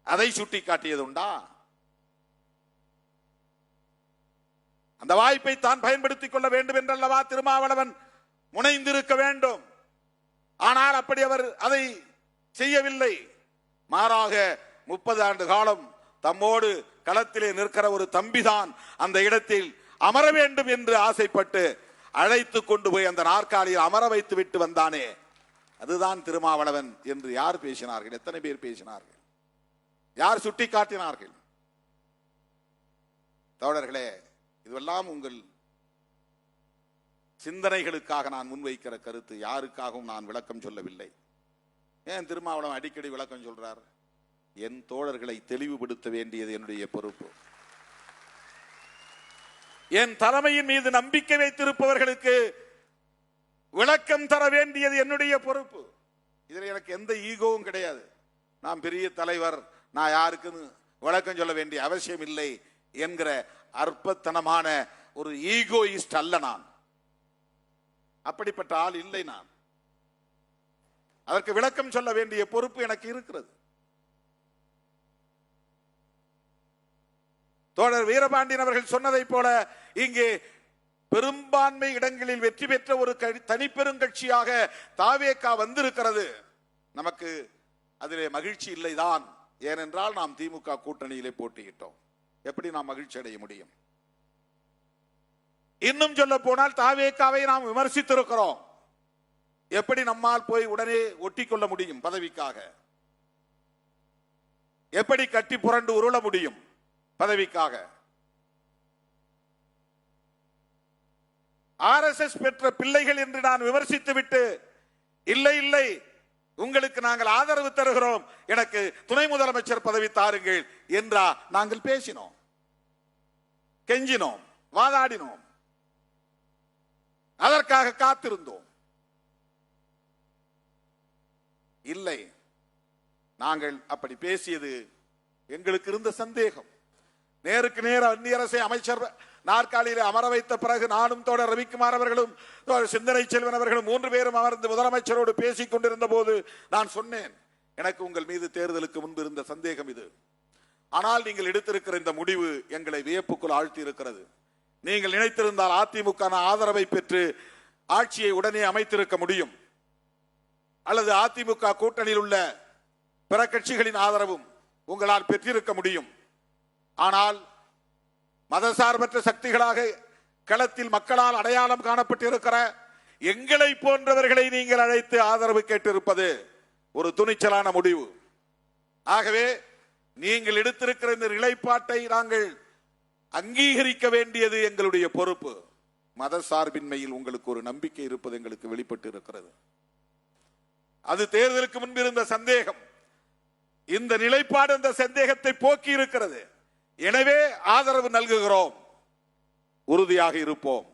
அதை சுட்டி காட்டியதுண்டா? அந்த வாய்ப்பை தான் பயன்படுத்திக் கொள்ள வேண்டும் என்றல்லவா திருமாவளவன் முனைந்திருக்க வேண்டும். ஆனால் அப்படி அவர் அதை செய்யவில்லை. மாறாக 30 ஆண்டு காலம் தம்மோடு களத்திலே நிற்கிற ஒரு தம்பிதான் அந்த இடத்தில் அமர வேண்டும் என்று ஆசைப்பட்டு அழைத்து கொண்டு போய் அந்த நாற்காலியில் அமர வைத்து விட்டு வந்தானே, அதுதான் திருமாவளவன் என்று யார் பேசினார்கள்? எத்தனை பேர் பேசினார்கள்? யார் சுட்டி காட்டினார்கள்? தோழர்களே, இதுவெல்லாம் உங்கள் சிந்தனைகளுக்காக நான் முன்வைக்கிற கருத்து. யாருக்காகவும் நான் விளக்கம் சொல்லவில்லை. ஏன் திருமாவளவன் அடிக்கடி விளக்கம் சொல்றார்? என் தோழர்களை தெளிவுபடுத்த வேண்டியது என்னுடைய பொறுப்பு. என் தலைமையின் மீது நம்பிக்கை வைத்திருப்பவர்களுக்கு விளக்கம் தர வேண்டியது என்னுடைய பொறுப்பு. இதில் எனக்கு எந்த ஈகோவும் கிடையாது. நான் பெரிய தலைவர், நான் யாருக்குன்னு விளக்கம் சொல்ல வேண்டிய அவசியம் இல்லை என்கிற அற்பத்தனமான ஒரு ஈகோயிஸ்ட் அல்ல நான். அப்படிப்பட்ட ஆள் இல்லை நான். அதற்கு விளக்கம் சொல்ல வேண்டிய பொறுப்பு எனக்கு இருக்கிறது. தோழர் வீரபாண்டியன் அவர்கள் சொன்னதை போல இங்கே பெரும்பான்மை இடங்களில் வெற்றி பெற்ற ஒரு தனிப்பெருங்கட்சியாக தாவேகா வந்திருக்கிறது. நமக்கு அதிலே மகிழ்ச்சி இல்லைதான். ஏனென்றால் நாம் திமுக கூட்டணியிலே போட்டியிட்டோம். எப்படி நாம் மகிழ்ச்சி அடைய முடியும்? இன்னும் சொல்ல போனால் தாவேகாவை நாம் விமர்சித்திருக்கிறோம். எப்படி நம்மால் போய் உடனே ஒட்டிக்கொள்ள முடியும்? பதவிக்காக எப்படி கட்டி புரண்டு உருள முடியும்? பதவிக்காக. RSS பெற்ற பிள்ளைகள் என்று நான் விமர்சித்து விட்டு, இல்லை இல்லை உங்களுக்கு நாங்கள் ஆதரவு தருகிறோம், எனக்கு துணை முதலமைச்சர் பதவி தாருங்கள் என்றா நாங்கள் பேசினோம், கெஞ்சினோம், வாதாடினோம், அதற்காக காத்திருந்தோம். இல்லை, நாங்கள் அப்படி பேசியது எங்களுக்கு இருந்த சந்தேகம். நேருக்கு நேர் அந்நிய அரசை அமைச்சர் நாற்காலியிலே அமர வைத்த பிறகு நானும் தோழர் ரவிக்குமார் அவர்களும் சிந்தனை செல்வன் அவர்களும் 3 பேரும் அமர்ந்து முதலமைச்சரோடு பேசிக் கொண்டிருந்த போது நான் சொன்னேன், எனக்கு உங்கள் மீது தேர்தலுக்கு முன்பு இருந்த சந்தேகம் இது. ஆனால் நீங்கள் எடுத்திருக்கிற இந்த முடிவு எங்களை வியப்புக்குள் ஆழ்த்தி இருக்கிறது. நீங்கள் நினைத்திருந்தால் அதிமுக ஆதரவை பெற்று ஆட்சியை உடனே அமைத்திருக்க முடியும், அல்லது அதிமுக கூட்டணியில் உள்ள பிற கட்சிகளின் ஆதரவும் உங்களால் பெற்றிருக்க முடியும். ஆனால் மதசார்பற்ற சக்திகளாக களத்தில் மக்களால் அடையாளம் காணப்பட்டிருக்கிற எங்களை போன்றவர்களை நீங்கள் அழைத்து ஆதரவு கேட்டிருப்பது ஒரு துணிச்சலான முடிவு. ஆகவே நீங்கள் எடுத்திருக்கிற இந்த நிலைப்பாட்டை நாங்கள் அங்கீகரிக்க வேண்டியது எங்களுடைய பொறுப்பு. மதசார்பின்மையில் உங்களுக்கு ஒரு நம்பிக்கை இருப்பது எங்களுக்கு வெளிப்பட்டு இருக்கிறது. அது தேர்தலுக்கு முன்பு இருந்த சந்தேகம். இந்த நிலைப்பாடு அந்த சந்தேகத்தை போக்கி இருக்கிறது. எனவே ஆதரவு நல்குகிறோம், உறுதியாக இருப்போம்,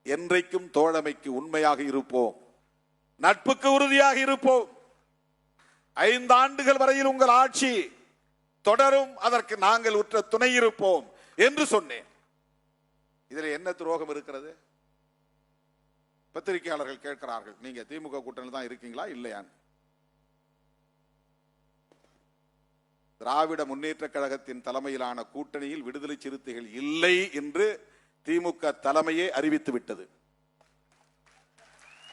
என்றைக்கும் தோழமைக்கு உண்மையாக இருப்போம், நட்புக்கு உறுதியாக இருப்போம். 5 ஆண்டுகள் வரையில் உங்கள் ஆட்சி தொடரும், அதற்கு நாங்கள் உற்ற துணை இருப்போம் என்று சொன்னேன். இதில் என்ன துரோகம் இருக்கிறது? பத்திரிகையாளர்கள் கேட்கிறார்கள், நீங்க திமுக கூட்டணியில் தான் இருக்கீங்களா இல்லையா? திராவிட முன்னேற்ற கழகத்தின் தலைமையிலான கூட்டணியில் விடுதலை சிறுத்தைகள் இல்லை என்று திமுக தலைமையே அறிவித்து விட்டது.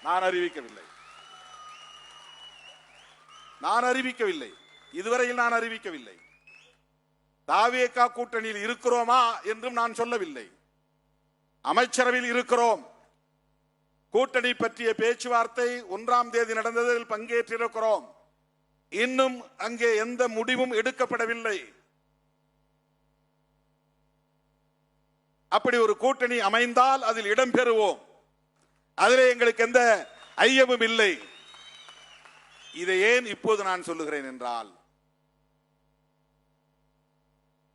நான் அறிவிக்கவில்லை, இதுவரையில் நான் அறிவிக்கவில்லை. தாவேகா கூட்டணியில் இருக்கிறோமா என்றும் நான் சொல்லவில்லை. அமைச்சரவையில் இருக்கிறோம், கூட்டணி பற்றிய பேச்சுவார்த்தை 1ஆம் தேதி நடந்ததில் பங்கேற்றிருக்கிறோம். இன்னும் அங்கே எந்த முடிவும் எடுக்கப்படவில்லை. அப்படி ஒரு கூட்டணி அமைந்தால் அதில் இடம்பெறுவோம், அதிலே எங்களுக்கு எந்த ஐயமும் இல்லை. இதை ஏன் இப்போது நான் சொல்லுகிறேன் என்றால்,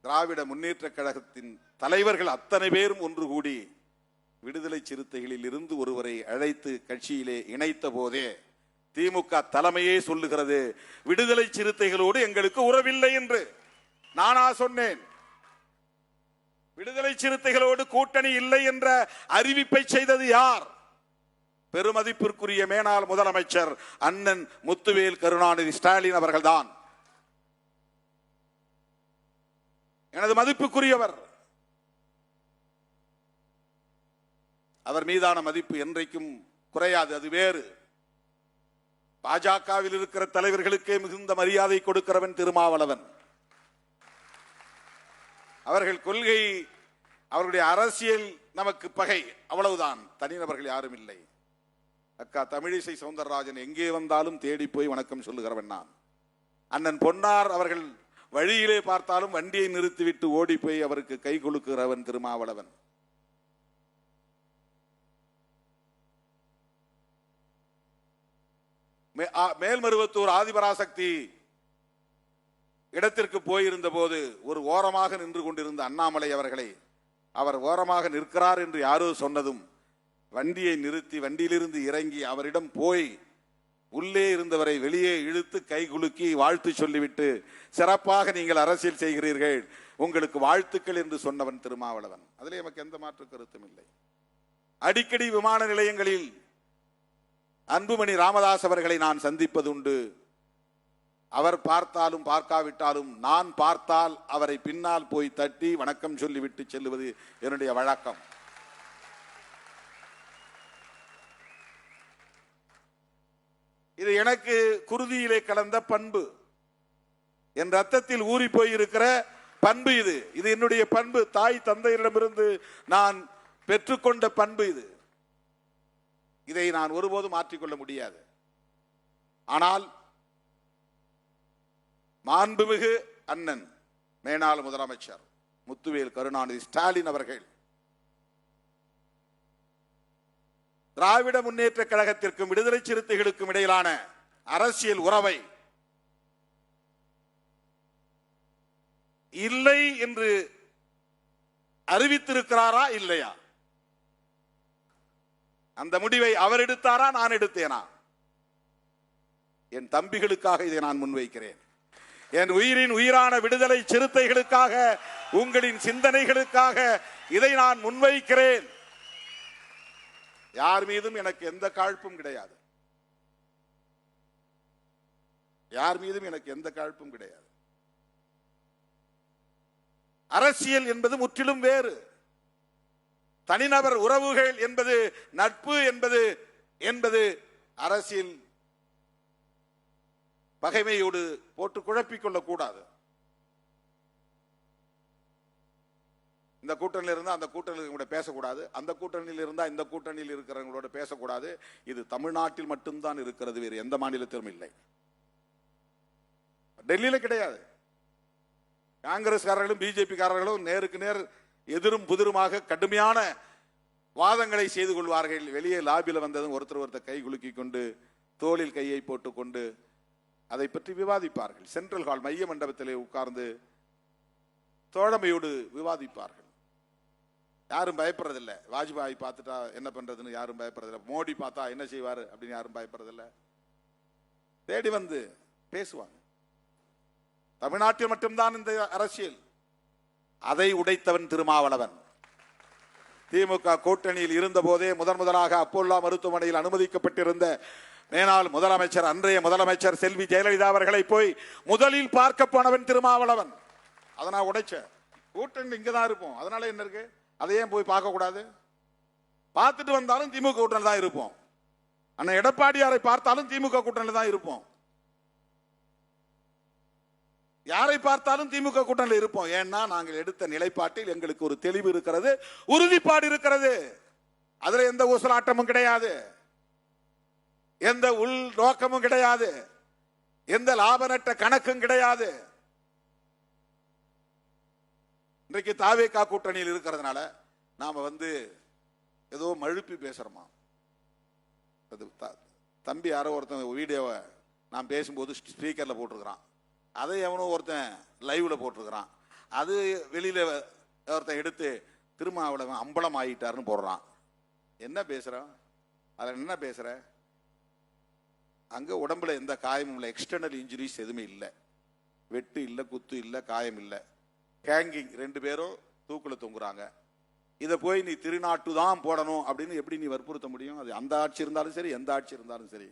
திராவிட முன்னேற்ற கழகத்தின் தலைவர்கள் அத்தனை பேரும் ஒன்று கூடி விடுதலை சிறுத்தைகளில் இருந்து ஒருவரை அழைத்து கட்சியிலே இணைத்த போதே திமுக தலைமையே சொல்லுகிறது, விடுதலை சிறுத்தைகளோடு எங்களுக்கு உறவில்லை என்று. நானா சொன்னேன்? விடுதலை சிறுத்தைகளோடு கூட்டணி இல்லை என்ற அறிவிப்பை செய்தது யார்? பெருமதிப்பிற்குரிய மேனாள் முதலமைச்சர் அண்ணன் முத்துவேல் கருணாநிதி ஸ்டாலின் அவர்கள்தான். எனது மதிப்புக்குரியவர். அவர் மீதான மதிப்பு என்றைக்கும் குறையாது, அது வேறு. பாஜகவில் இருக்கிற தலைவர்களுக்கே மிகுந்த மரியாதை கொடுக்கிறவன் திருமாவளவன். அவர்கள் கொள்கை, அவருடைய அரசியல் நமக்கு பகை, அவ்வளவுதான். தனிநபர்கள் யாரும் இல்லை. அக்கா தமிழிசை சவுந்தரராஜன் எங்கே வந்தாலும் தேடி போய் வணக்கம் சொல்லுகிறவன் நான். அண்ணன் பொன்னார் அவர்கள் வழியிலே பார்த்தாலும் வண்டியை நிறுத்திவிட்டு ஓடி போய் அவருக்கு கை கொடுக்கிறவன் திருமாவளவன். மேல்மருவத்தூர் ஆதிபராசக்தி இடத்திற்கு போயிருந்த போது ஒரு ஓரமாக நின்று கொண்டிருந்த அண்ணாமலை அவர்களை அவர் ஓரமாக நிற்கிறார் என்று யாரோ சொன்னதும் வண்டியை நிறுத்தி வண்டியிலிருந்து இறங்கி அவரிடம் போய் உள்ளே இருந்தவரை வெளியே இழுத்து கை குலுக்கி வாழ்த்து சொல்லிவிட்டு, சிறப்பாக நீங்கள் அரசியல் செய்கிறீர்கள், உங்களுக்கு வாழ்த்துக்கள் என்று சொன்னவன் திருமாவளவன். அதிலே நமக்கு எந்த மாற்று கருத்தும் இல்லை. அடிக்கடி விமான நிலையங்களில் அன்புமணி ராமதாஸ் அவர்களை நான் சந்திப்பது உண்டு. அவர் பார்த்தாலும் பார்க்காவிட்டாலும் நான் பார்த்தால் அவரை பின்னால் போய் தட்டி வணக்கம் சொல்லிவிட்டு செல்லுவது என்னுடைய வழக்கம். இது எனக்கு குருதியிலே கலந்த பண்பு, என் ரத்தத்தில் ஊறி போயிருக்கிற பண்பு. இது இது என்னுடைய பண்பு. தாய் தந்தையரிடமிருந்து நான் பெற்றுக்கொண்ட பண்பு இது. இதை நான் ஒருபோதும் மாற்றிக்கொள்ள முடியாது. ஆனால் மாண்புமிகு அண்ணன் மேனாள் முதலமைச்சர் முத்துவேல் கருணாநிதி ஸ்டாலின் அவர்கள் திராவிட முன்னேற்ற கழகத்திற்கும் விடுதலை சிறுத்தைகளுக்கும் இடையிலான அரசியல் உறவை இல்லை என்று அறிவித்திருக்கிறாரா இல்லையா? அந்த முடிவை அவர் எடுத்தாரா, நான் எடுத்தேனா? என் தம்பிகளுக்காக இதை நான் முன்வைக்கிறேன். என் உயிரின் உயிரான விடுதலை சிறுத்தைகளுக்காக, உங்களின் சிந்தனைகளுக்காக இதை நான் முன்வைக்கிறேன். யார் மீதும் எனக்கு எந்த காழ்ப்பும் கிடையாது. யார் மீதும் எனக்கு எந்த காழ்ப்பும் கிடையாது. அரசியல் என்பது முற்றிலும் வேறு. தனிநபர் உறவுகள் என்பது, நட்பு என்பது அரசியல் பகைமையோடு போட்டு குழப்பிக் கொள்ளக்கூடாது. இந்த கூட்டணியில் இருந்தால் அந்த கூட்டணியில் பேசக்கூடாது, அந்த கூட்டணியில் இருந்தால் இந்த கூட்டணியில் இருக்கிறவங்களோட பேசக்கூடாது. இது தமிழ்நாட்டில் மட்டும்தான் இருக்கிறது, வேறு எந்த மாநிலத்திலும் இல்லை. டெல்லியில கிடையாது. காங்கிரஸ்காரர்களும் பிஜேபி காரர்களும் நேருக்கு நேர் எதிரும் புதிருமாக கடுமையான வாதங்களை செய்து கொள்வார்கள். வெளியே லாபியில் வந்ததும் ஒருத்தர் கை குலுக்கி கொண்டு, தோளில் கையை போட்டுக்கொண்டு அதை பற்றி விவாதிப்பார்கள். சென்ட்ரல் ஹால் மைய மண்டபத்திலே உட்கார்ந்து தோழமையோடு விவாதிப்பார்கள். யாரும் பயப்படுறதில்லை. வாஜ்பாய் பார்த்துட்டா என்ன பண்றதுன்னு யாரும் பயப்படுறதில்லை. மோடி பார்த்தா என்ன செய்வாரு அப்படின்னு யாரும் பயப்படுறதில்லை. தேடி வந்து பேசுவாங்க. தமிழ்நாட்டில் மட்டும்தான் இந்த அரசியல். அதை உடைத்தவன் திருமாவளவன். திமுக கூட்டணியில் இருந்த போதே முதலாக அப்போல்லா மருத்துவமனையில் அனுமதிக்கப்பட்டிருந்த மேனாள் முதலமைச்சர், அன்றைய முதலமைச்சர் செல்வி ஜெயலலிதா அவர்களை போய் முதலில் பார்க்க போனவன் திருமாவளவன். அதை நான் உடைச்சேன். கூட்டணி இங்கதான் இருப்போம், அதனால என்ன இருக்கு, அதையே போய் பார்க்க கூடாது. பார்த்துட்டு வந்தாலும் திமுக கூட்டணி தான் இருப்போம். அண்ணன் எடப்பாடியாரை பார்த்தாலும் திமுக கூட்டணி தான் இருப்போம். யாரை பார்த்தாலும் திமுக கூட்டணியில் இருப்போம். ஏன்னா நாங்கள் எடுத்த நிலைப்பாட்டில் எங்களுக்கு ஒரு தெளிவு இருக்கிறது, உறுதிப்பாடு இருக்கிறது. அதுல எந்த ஊசலாட்டமும் கிடையாது, எந்த உள் நோக்கமும் கிடையாது, எந்த லாப நட்ட கணக்கும் கிடையாது. இன்றைக்கு தாவேகா கூட்டணியில் இருக்கிறதுனால நாம ஏதோ மழுப்பி பேசுறோமா? தம்பி யாரோ ஒருத்தன் வீடியோவை நான் பேசும்போது ஸ்பீக்கர்ல போட்டிருக்கிறான், அதை எவனோ ஒருத்தன் லைவ்ல போட்டிருக்கிறான். அது வெளியில ஒருத்தன் எடுத்து திருமாவளவன் அம்பலம் ஆகிட்டாருன்னு போடுறான். என்ன பேசுறான்? அதில் என்ன பேசுற? அங்க உடம்புல எந்த காயமும் இல்லை, எக்ஸ்டர்னல் இன்ஜுரிஸ் எதுவுமே இல்லை, வெட்டு இல்லை, குத்து இல்லை, காயம் இல்லை. ஹேங்கிங், 2 பேரும் தூக்குல தொங்குறாங்க. இதை போய் நீ திருநாட்டு தான் போடணும் அப்படின்னு எப்படி நீ வற்புறுத்த முடியும்? அது அந்த ஆட்சி இருந்தாலும் சரி, எந்த ஆட்சி இருந்தாலும் சரி.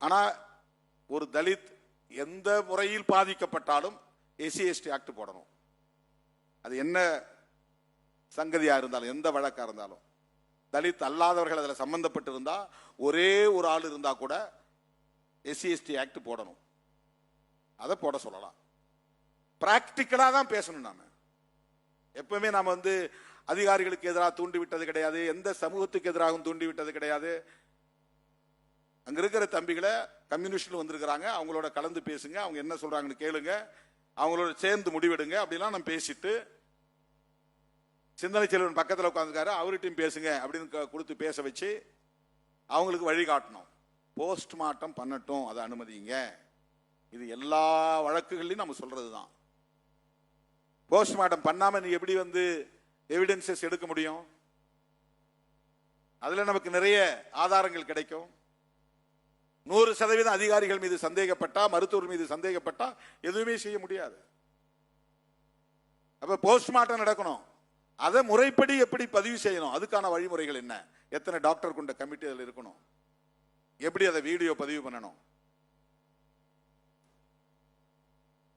ஆனா ஒரு தலித் எந்த முறையில் பாதிக்கப்பட்டாலும் SC/ST ஆக்ட் போடணும். அது என்ன சங்கதியா இருந்தாலும், எந்த வழக்கா இருந்தாலும். தலித் அல்லாதவர்கள் அதில் சம்பந்தப்பட்டிருந்தா, ஒரே ஒரு ஆள் இருந்தா கூட SC/ST ஆக்ட் போடணும். அதை போட சொல்லலாம். பிராக்டிக்கலா தான் பேசணும். நாம எப்பவுமே நாம அதிகாரிகளுக்கு எதிராக தூண்டி விட்டது கிடையாது, எந்த சமூகத்துக்கு எதிராகவும் தூண்டி விட்டது கிடையாது. அங்க இருக்கிற தம்பிகளை கம்யூனிஸ்ட்ல வந்திருக்கிறாங்க, அவங்களோட கலந்து பேசுங்க, அவங்க என்ன சொல்றாங்கன்னு கேளுங்க, அவங்களோட சேர்ந்து முடிவெடுங்க அப்படிலாம் நம்ம பேசிட்டு, சிந்தனை செல்வன் பக்கத்தில் உட்காந்துருக்காரு, அவர்கிட்டையும் பேசுங்க அப்படின்னு கொடுத்து பேச வச்சு அவங்களுக்கு வழிகாட்டணும். போஸ்ட்மார்ட்டம் பண்ணட்டும், அதை அனுமதிங்க. இது எல்லா வழக்குகளையும் நம்ம சொல்றதுதான். போஸ்ட்மார்ட்டம் பண்ணாம நீ எப்படி எவிடன்சஸ் எடுக்க முடியும்? அதுல நமக்கு நிறைய ஆதாரங்கள் கிடைக்கும். 100% அதிகாரிகள் மீது சந்தேகப்பட்டா, மருத்துவர் மீது சந்தேகப்பட்டா எதுவுமே செய்ய முடியாது. அப்ப போஸ்ட்மார்ட்டம் நடக்கணும். அதை முறைப்படி எப்படி பதிவு செய்யணும், அதுக்கான வழிமுறைகள் என்ன, எத்தனை டாக்டர் கொண்ட கமிட்டி அதில் இருக்கணும், எப்படி அதை வீடியோ பதிவு பண்ணணும்.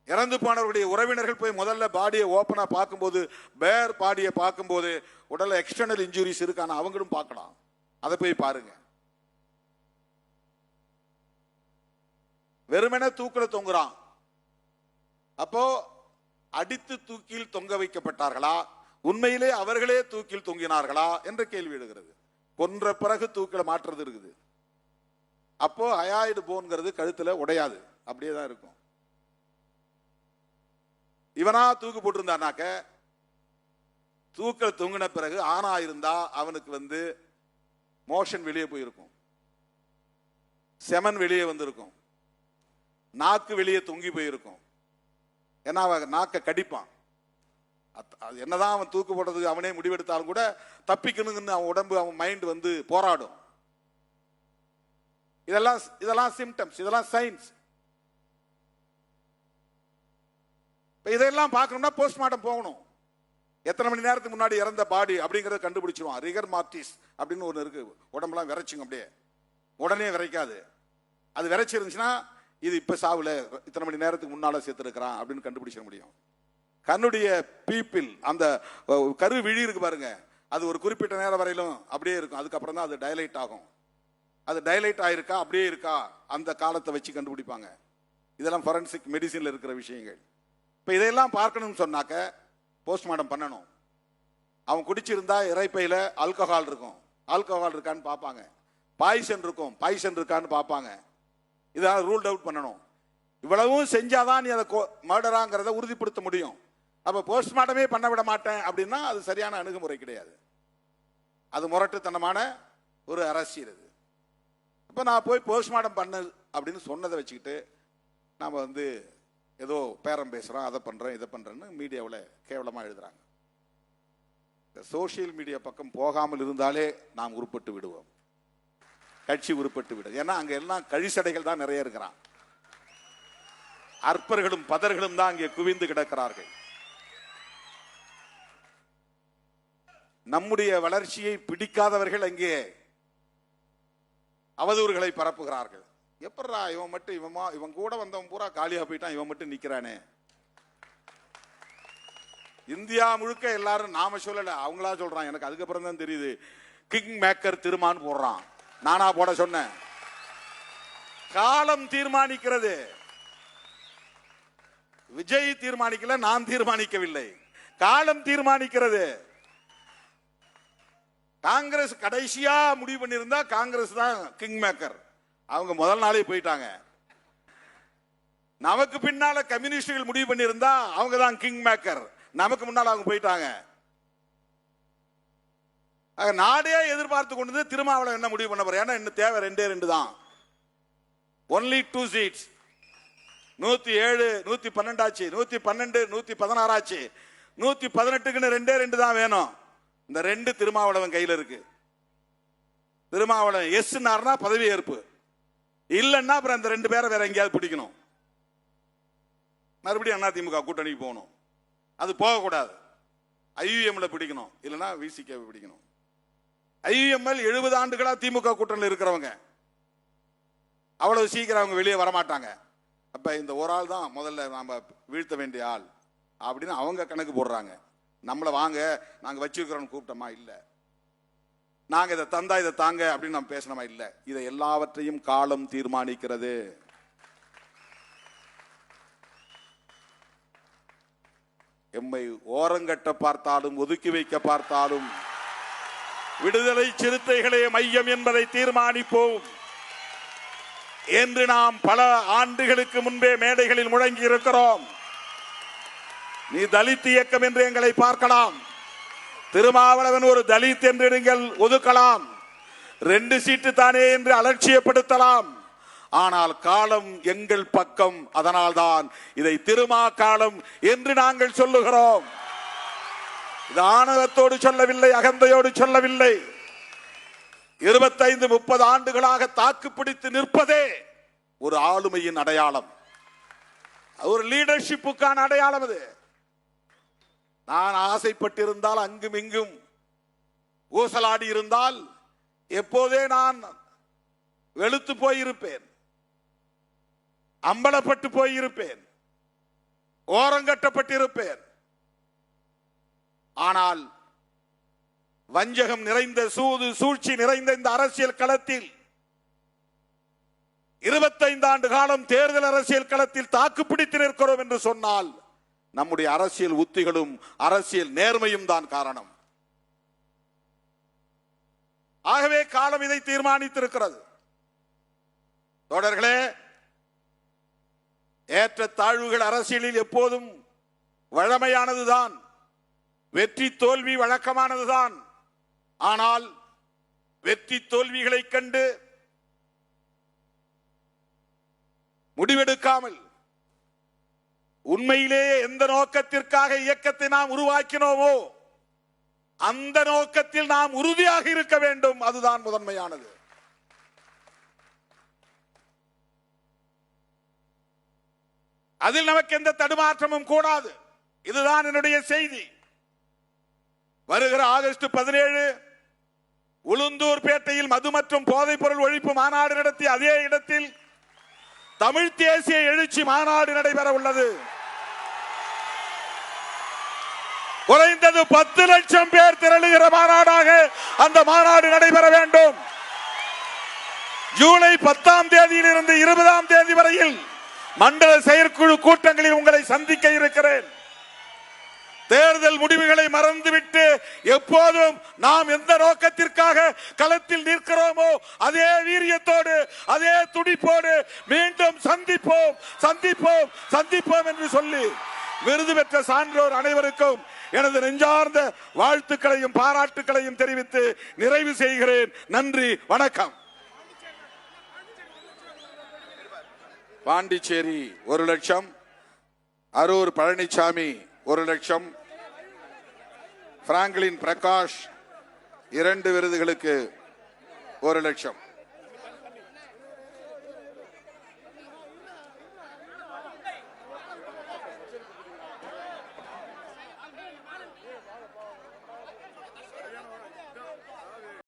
இறந்து போனவருடைய உறவினர்கள் போய் முதல்ல பாடியை ஓப்பனா பார்க்கும்போது, பேர் பாடியை பார்க்கும்போது உடல்ல எக்ஸ்டர்னல் இன்ஜுரிஸ் இருக்கான அவங்களும் பார்க்கலாம். அதை போய் பாருங்க. வெறுமனே தூக்கில தொங்குறான். அப்போ அடித்து தூக்கில் தொங்க வைக்கப்பட்டார்களா, உண்மையிலே அவர்களே தூக்கில் தொங்கினார்களா என்ற கேள்வி எழுகிறது. கொன்ற பிறகு தூக்கில மாற்றுறது இருக்குது. அப்போ அயாய்டு போன்கிறது கழுத்துல உடையாது, அப்படியே தான் இருக்கும். இவனா தூக்கு போட்டிருந்தானாக்க, தூக்கல் தொங்கின பிறகு ஆணா இருந்தா அவனுக்கு மோஷன் வெளியே போயிருக்கும், செமன் வெளியே வந்திருக்கும், நாக்கு வெளியே தொங்கி போயிருக்கும். ஏன்னா அவன் நாக்க கடிப்பான். என்னதான் அவன் தூக்கு போடுறதுக்கு அவனே முடிவெடுத்தாலும் கூட தப்பிக்கணுங்கன்னு அவன் உடம்பு, அவன் மைண்ட் போராடும். இதெல்லாம் சிம்டம்ஸ், இதெல்லாம் சைன்ஸ். இதெல்லாம் பார்க்கணும்னா போஸ்ட்மார்ட்டம் போகணும். எத்தனை மணி நேரத்துக்கு முன்னாடி இறந்த பாடி அப்படிங்கறத கண்டுபிடிச்சிருவான். ரிகர் மார்டிஸ் அப்படின்னு ஒன்று இருக்கு. உடம்பெல்லாம் விரைச்சுங்க, அப்படியே உடனே விரைக்காது. அது விரைச்சிருந்துச்சுன்னா இது இப்ப சாவுல இத்தனை மணி நேரத்துக்கு முன்னால சேர்த்திருக்கிறான் அப்படின்னு கண்டுபிடிச்சிட முடியும். கண்ணுடைய பீப்பிள், அந்த கரு விழி இருக்கு பாருங்க, அது ஒரு குறிப்பிட்ட நேரம் வரையிலும் அப்படியே இருக்கும். அதுக்கப்புறம் தான் அது டைலைட் ஆகும். அது டைலைட் ஆயிருக்கா, அப்படியே இருக்கா, அந்த காலத்தை வச்சு கண்டுபிடிப்பாங்க. இதெல்லாம் ஃபொரன்சிக் மெடிசின்ல இருக்கிற விஷயங்கள். இப்ப இதையெல்லாம் பார்க்கணும்னு சொன்னாக்க போஸ்ட்மார்ட்டம் பண்ணணும். அவன் குடிச்சிருந்தா இறைப்பையில ஆல்கஹால் இருக்கும், ஆல்கஹால் இருக்கான்னு பார்ப்பாங்க. பாய்சன் இருக்கும், பாய்சன் இருக்கான்னு பார்ப்பாங்க. இதெல்லாம் ரூல்ட் அவுட் பண்ணணும். இவ்வளவும் செஞ்சாதான் நீ அதை மர்டராங்கிறத உறுதிப்படுத்த முடியும். அப்ப போஸ்ட்மார்ட்டமே பண்ண விட மாட்டேன் அப்படின்னா அது சரியான அணுகுமுறை கிடையாது. அது முரட்டுத்தனமான ஒரு அரசியல். இது இப்ப நான் போய் போஸ்ட்மார்ட்டம் பண்ணு அப்படின்னு சொன்னதை வச்சுக்கிட்டு நாம ஏதோ பேரம் பேசுறோம், அதை பண்றோம், இதை பண்றேன்னு மீடியாவில் கேவலமா எழுதுறாங்க. சோசியல் மீடியா பக்கம் போகாமல் இருந்தாலே நாம் உருப்பட்டு விடுவோம், கட்சி உருப்பட்டு விடும். ஏன்னா அங்க எல்லாம் கழிசடைகள் தான் நிறைய இருக்கிறான். அற்பர்களும் பதர்களும் தான் அங்கே குவிந்து கிடக்கிறார்கள். நம்முடைய வளர்ச்சியை பிடிக்காதவர்கள் அங்கே அவதூறுகளை பரப்புகிறார்கள். எப்படா இவன் மட்டும் இவன் கூட வந்தவன் பூரா காலியா போயிட்டான், இவன் மட்டும் நிக்கிறானே. இந்தியா முழுக்க எல்லாரும் நாம சொல்லல, அவங்களா சொல்றான். எனக்கு அதுக்கப்புறம் தான் தெரியுது, கிங் மேக்கர் திருமான் போடுறான். நானா போட சொன்னேன்? காலம் தீர்மானிக்கிறது. விஜய் தீர்மானிக்கல, நான் தீர்மானிக்கவில்லை, காலம் தீர்மானிக்கிறது. காங்கிரஸ் கடைசியா முடிவு பண்ணியிருந்தா காங்கிரஸ் தான் கிங் மேக்கர். அவங்க முதல் நாளே போயிட்டாங்க. நமக்கு பின்னால கம்யூனிஸ்டுகள் முடிவு பண்ணியிருந்தா அவங்க தான் கிங் மேக்கர். நமக்கு முன்னால அவங்க போயிட்டாங்க. நாடே எதிர்பார்த்து கொண்டு திருமாவளவன் என்ன முடிவு பண்ண போற? ஏன்னா இன்னும் தேவை 2 தான். Only 2 seats. 107, 112 ஆச்சு, 112, 116 ஆச்சு, 118க்குன்னு 2 தான் வேணும். இந்த 2 திருமாவளவன் கையில இருக்கு. திருமாவளவன் எஸ்னார்னா பதவி ஏற்பு, இல்லைன்னா அப்புறம் அந்த 2 பேரை வேற எங்கேயாவது பிடிக்கணும். மறுபடியும் அதிமுக கூட்டணிக்கு போகணும். அது போகக்கூடாது. ஐயுஎம்ல பிடிக்கணும், இல்லைன்னா விசிகே பிடிக்கணும். ஐயுஎம்எல் 70 ஆண்டுகளா திமுக கூட்டணியில் இருக்கிறவங்க, அவ்வளவு சீக்கிரம் அவங்க வெளியே வரமாட்டாங்க. அப்ப இந்த ஒரு ஆள் தான் முதல்ல நாம வீழ்த்த வேண்டிய ஆள் அப்படின்னு அவங்க கணக்கு போடுறாங்க. நம்மளை வாங்க நாங்க வச்சிருக்கிறோம் கூப்பிட்டோமா? இல்ல. நாங்க இதை தந்தா இதை தாங்க அப்படின்னு நம்ம பேசணுமா? இல்ல. இதை எல்லாவற்றையும் காலம் தீர்மானிக்கிறது. எம்மை ஓரங்கட்ட பார்த்தாலும் ஒதுக்கி வைக்க பார்த்தாலும் விடுதலை சிறுத்தைகளே மையம் என்பதை தீர்மானிப்போம் என்று நாம் பல ஆண்டுகளுக்கு முன்பே மேடைகளில் முழங்கி இருக்கிறோம். நீ தலித் இயக்கம் என்று எங்களை பார்க்கலாம், திருமாவளவன் ஒரு தலித் என்று நீங்கள் ஒதுக்கலாம், 2 சீட்டு தானே என்று அலட்சியப்படுத்தலாம். ஆனால் காலம் எங்கள் பக்கம். அதனால்தான் இதை திருமா காலம் என்று நாங்கள் சொல்லுகிறோம். இது ஆணவத்தோடு சொல்லவில்லை, அகந்தையோடு சொல்லவில்லை. 25-30 ஆண்டுகளாக தாக்கு பிடித்து நிற்பதே ஒரு ஆளுமையின் அடையாளம், ஒரு லீடர்ஷிப்புக்கான அடையாளம். அது நான் ஆசைப்பட்டிருந்தால், அங்கும் இங்கும் ஊசலாடி இருந்தால் எப்போதே நான் வெளுத்து போயிருப்பேன், அம்பலப்பட்டு போயிருப்பேன், ஓரங்கட்டப்பட்டிருப்பேன். ஆனால் வஞ்சகம் நிறைந்த, சூது சூழ்ச்சி நிறைந்த இந்த அரசியல் களத்தில் 25 ஆண்டு காலம் தேர்தல் அரசியல் களத்தில் தாக்குப்பிடித்து நிற்கிறோம் என்று சொன்னால் நம்முடைய அரசியல் உத்திகளும் அரசியல் நேர்மையும் தான் காரணம். ஆகவே காலம் இதை தீர்மானித்திருக்கிறது. தோழர்களே, ஏற்ற தாழ்வுகள் அரசியலில் எப்போதும் வழமையானதுதான், வெற்றி தோல்வி வழக்கமானதுதான். ஆனால் வெற்றி தோல்விகளை கண்டு முடிவெடுக்காமல் உண்மையிலேயே எந்த நோக்கத்திற்காக இயக்கத்தை நாம் உருவாக்கினோமோ அந்த நோக்கத்தில் நாம் உறுதியாக இருக்க வேண்டும். அதுதான் முதன்மையானது. அதில் நமக்கு எந்த தடுமாற்றமும் கூடாது. இதுதான் என்னுடைய செய்தி. வருகிற ஆகஸ்ட் 17 உளுந்தூர் பேட்டையில் மது மற்றும் போதைப் பொருள் ஒழிப்பு மாநாடு நடத்திய அதே இடத்தில் தமிழ் தேசிய எழுச்சி மாநாடு நடைபெற உள்ளது. குறைந்தது 10 லட்சம் பேர் திரளுகிற மாநாடாக அந்த மாநாடு நடைபெற வேண்டும். ஜூலை 10ஆம் தேதியிலிருந்து 20ஆம் தேதி வரையில் மண்டல செயற்குழு கூட்டங்களில் உங்களை சந்திக்க இருக்கிறேன். தேர்தல் முடிவுகளை மறந்துவிட்டு எப்போதும் நாம் எந்த நோக்கத்திற்காக களத்தில் நிற்கிறோமோ அதே வீரியத்தோடு அதே துடிப்போடு மீண்டும் சந்திப்போம் சந்திப்போம் சந்திப்போம் என்று சொல்லி விருது பெற்ற சான்றோர் அனைவருக்கும் எனது நெஞ்சார்ந்த வாழ்த்துக்களையும் பாராட்டுக்களையும் தெரிவித்து நிறைவு செய்கிறேன். நன்றி, வணக்கம். பாண்டிச்சேரி 1 லட்சம், அரூர் பழனிசாமி 1 லட்சம், பிராங்க்லின் பிரகாஷ் 2 விருதுகளுக்கு 1 லட்சம்.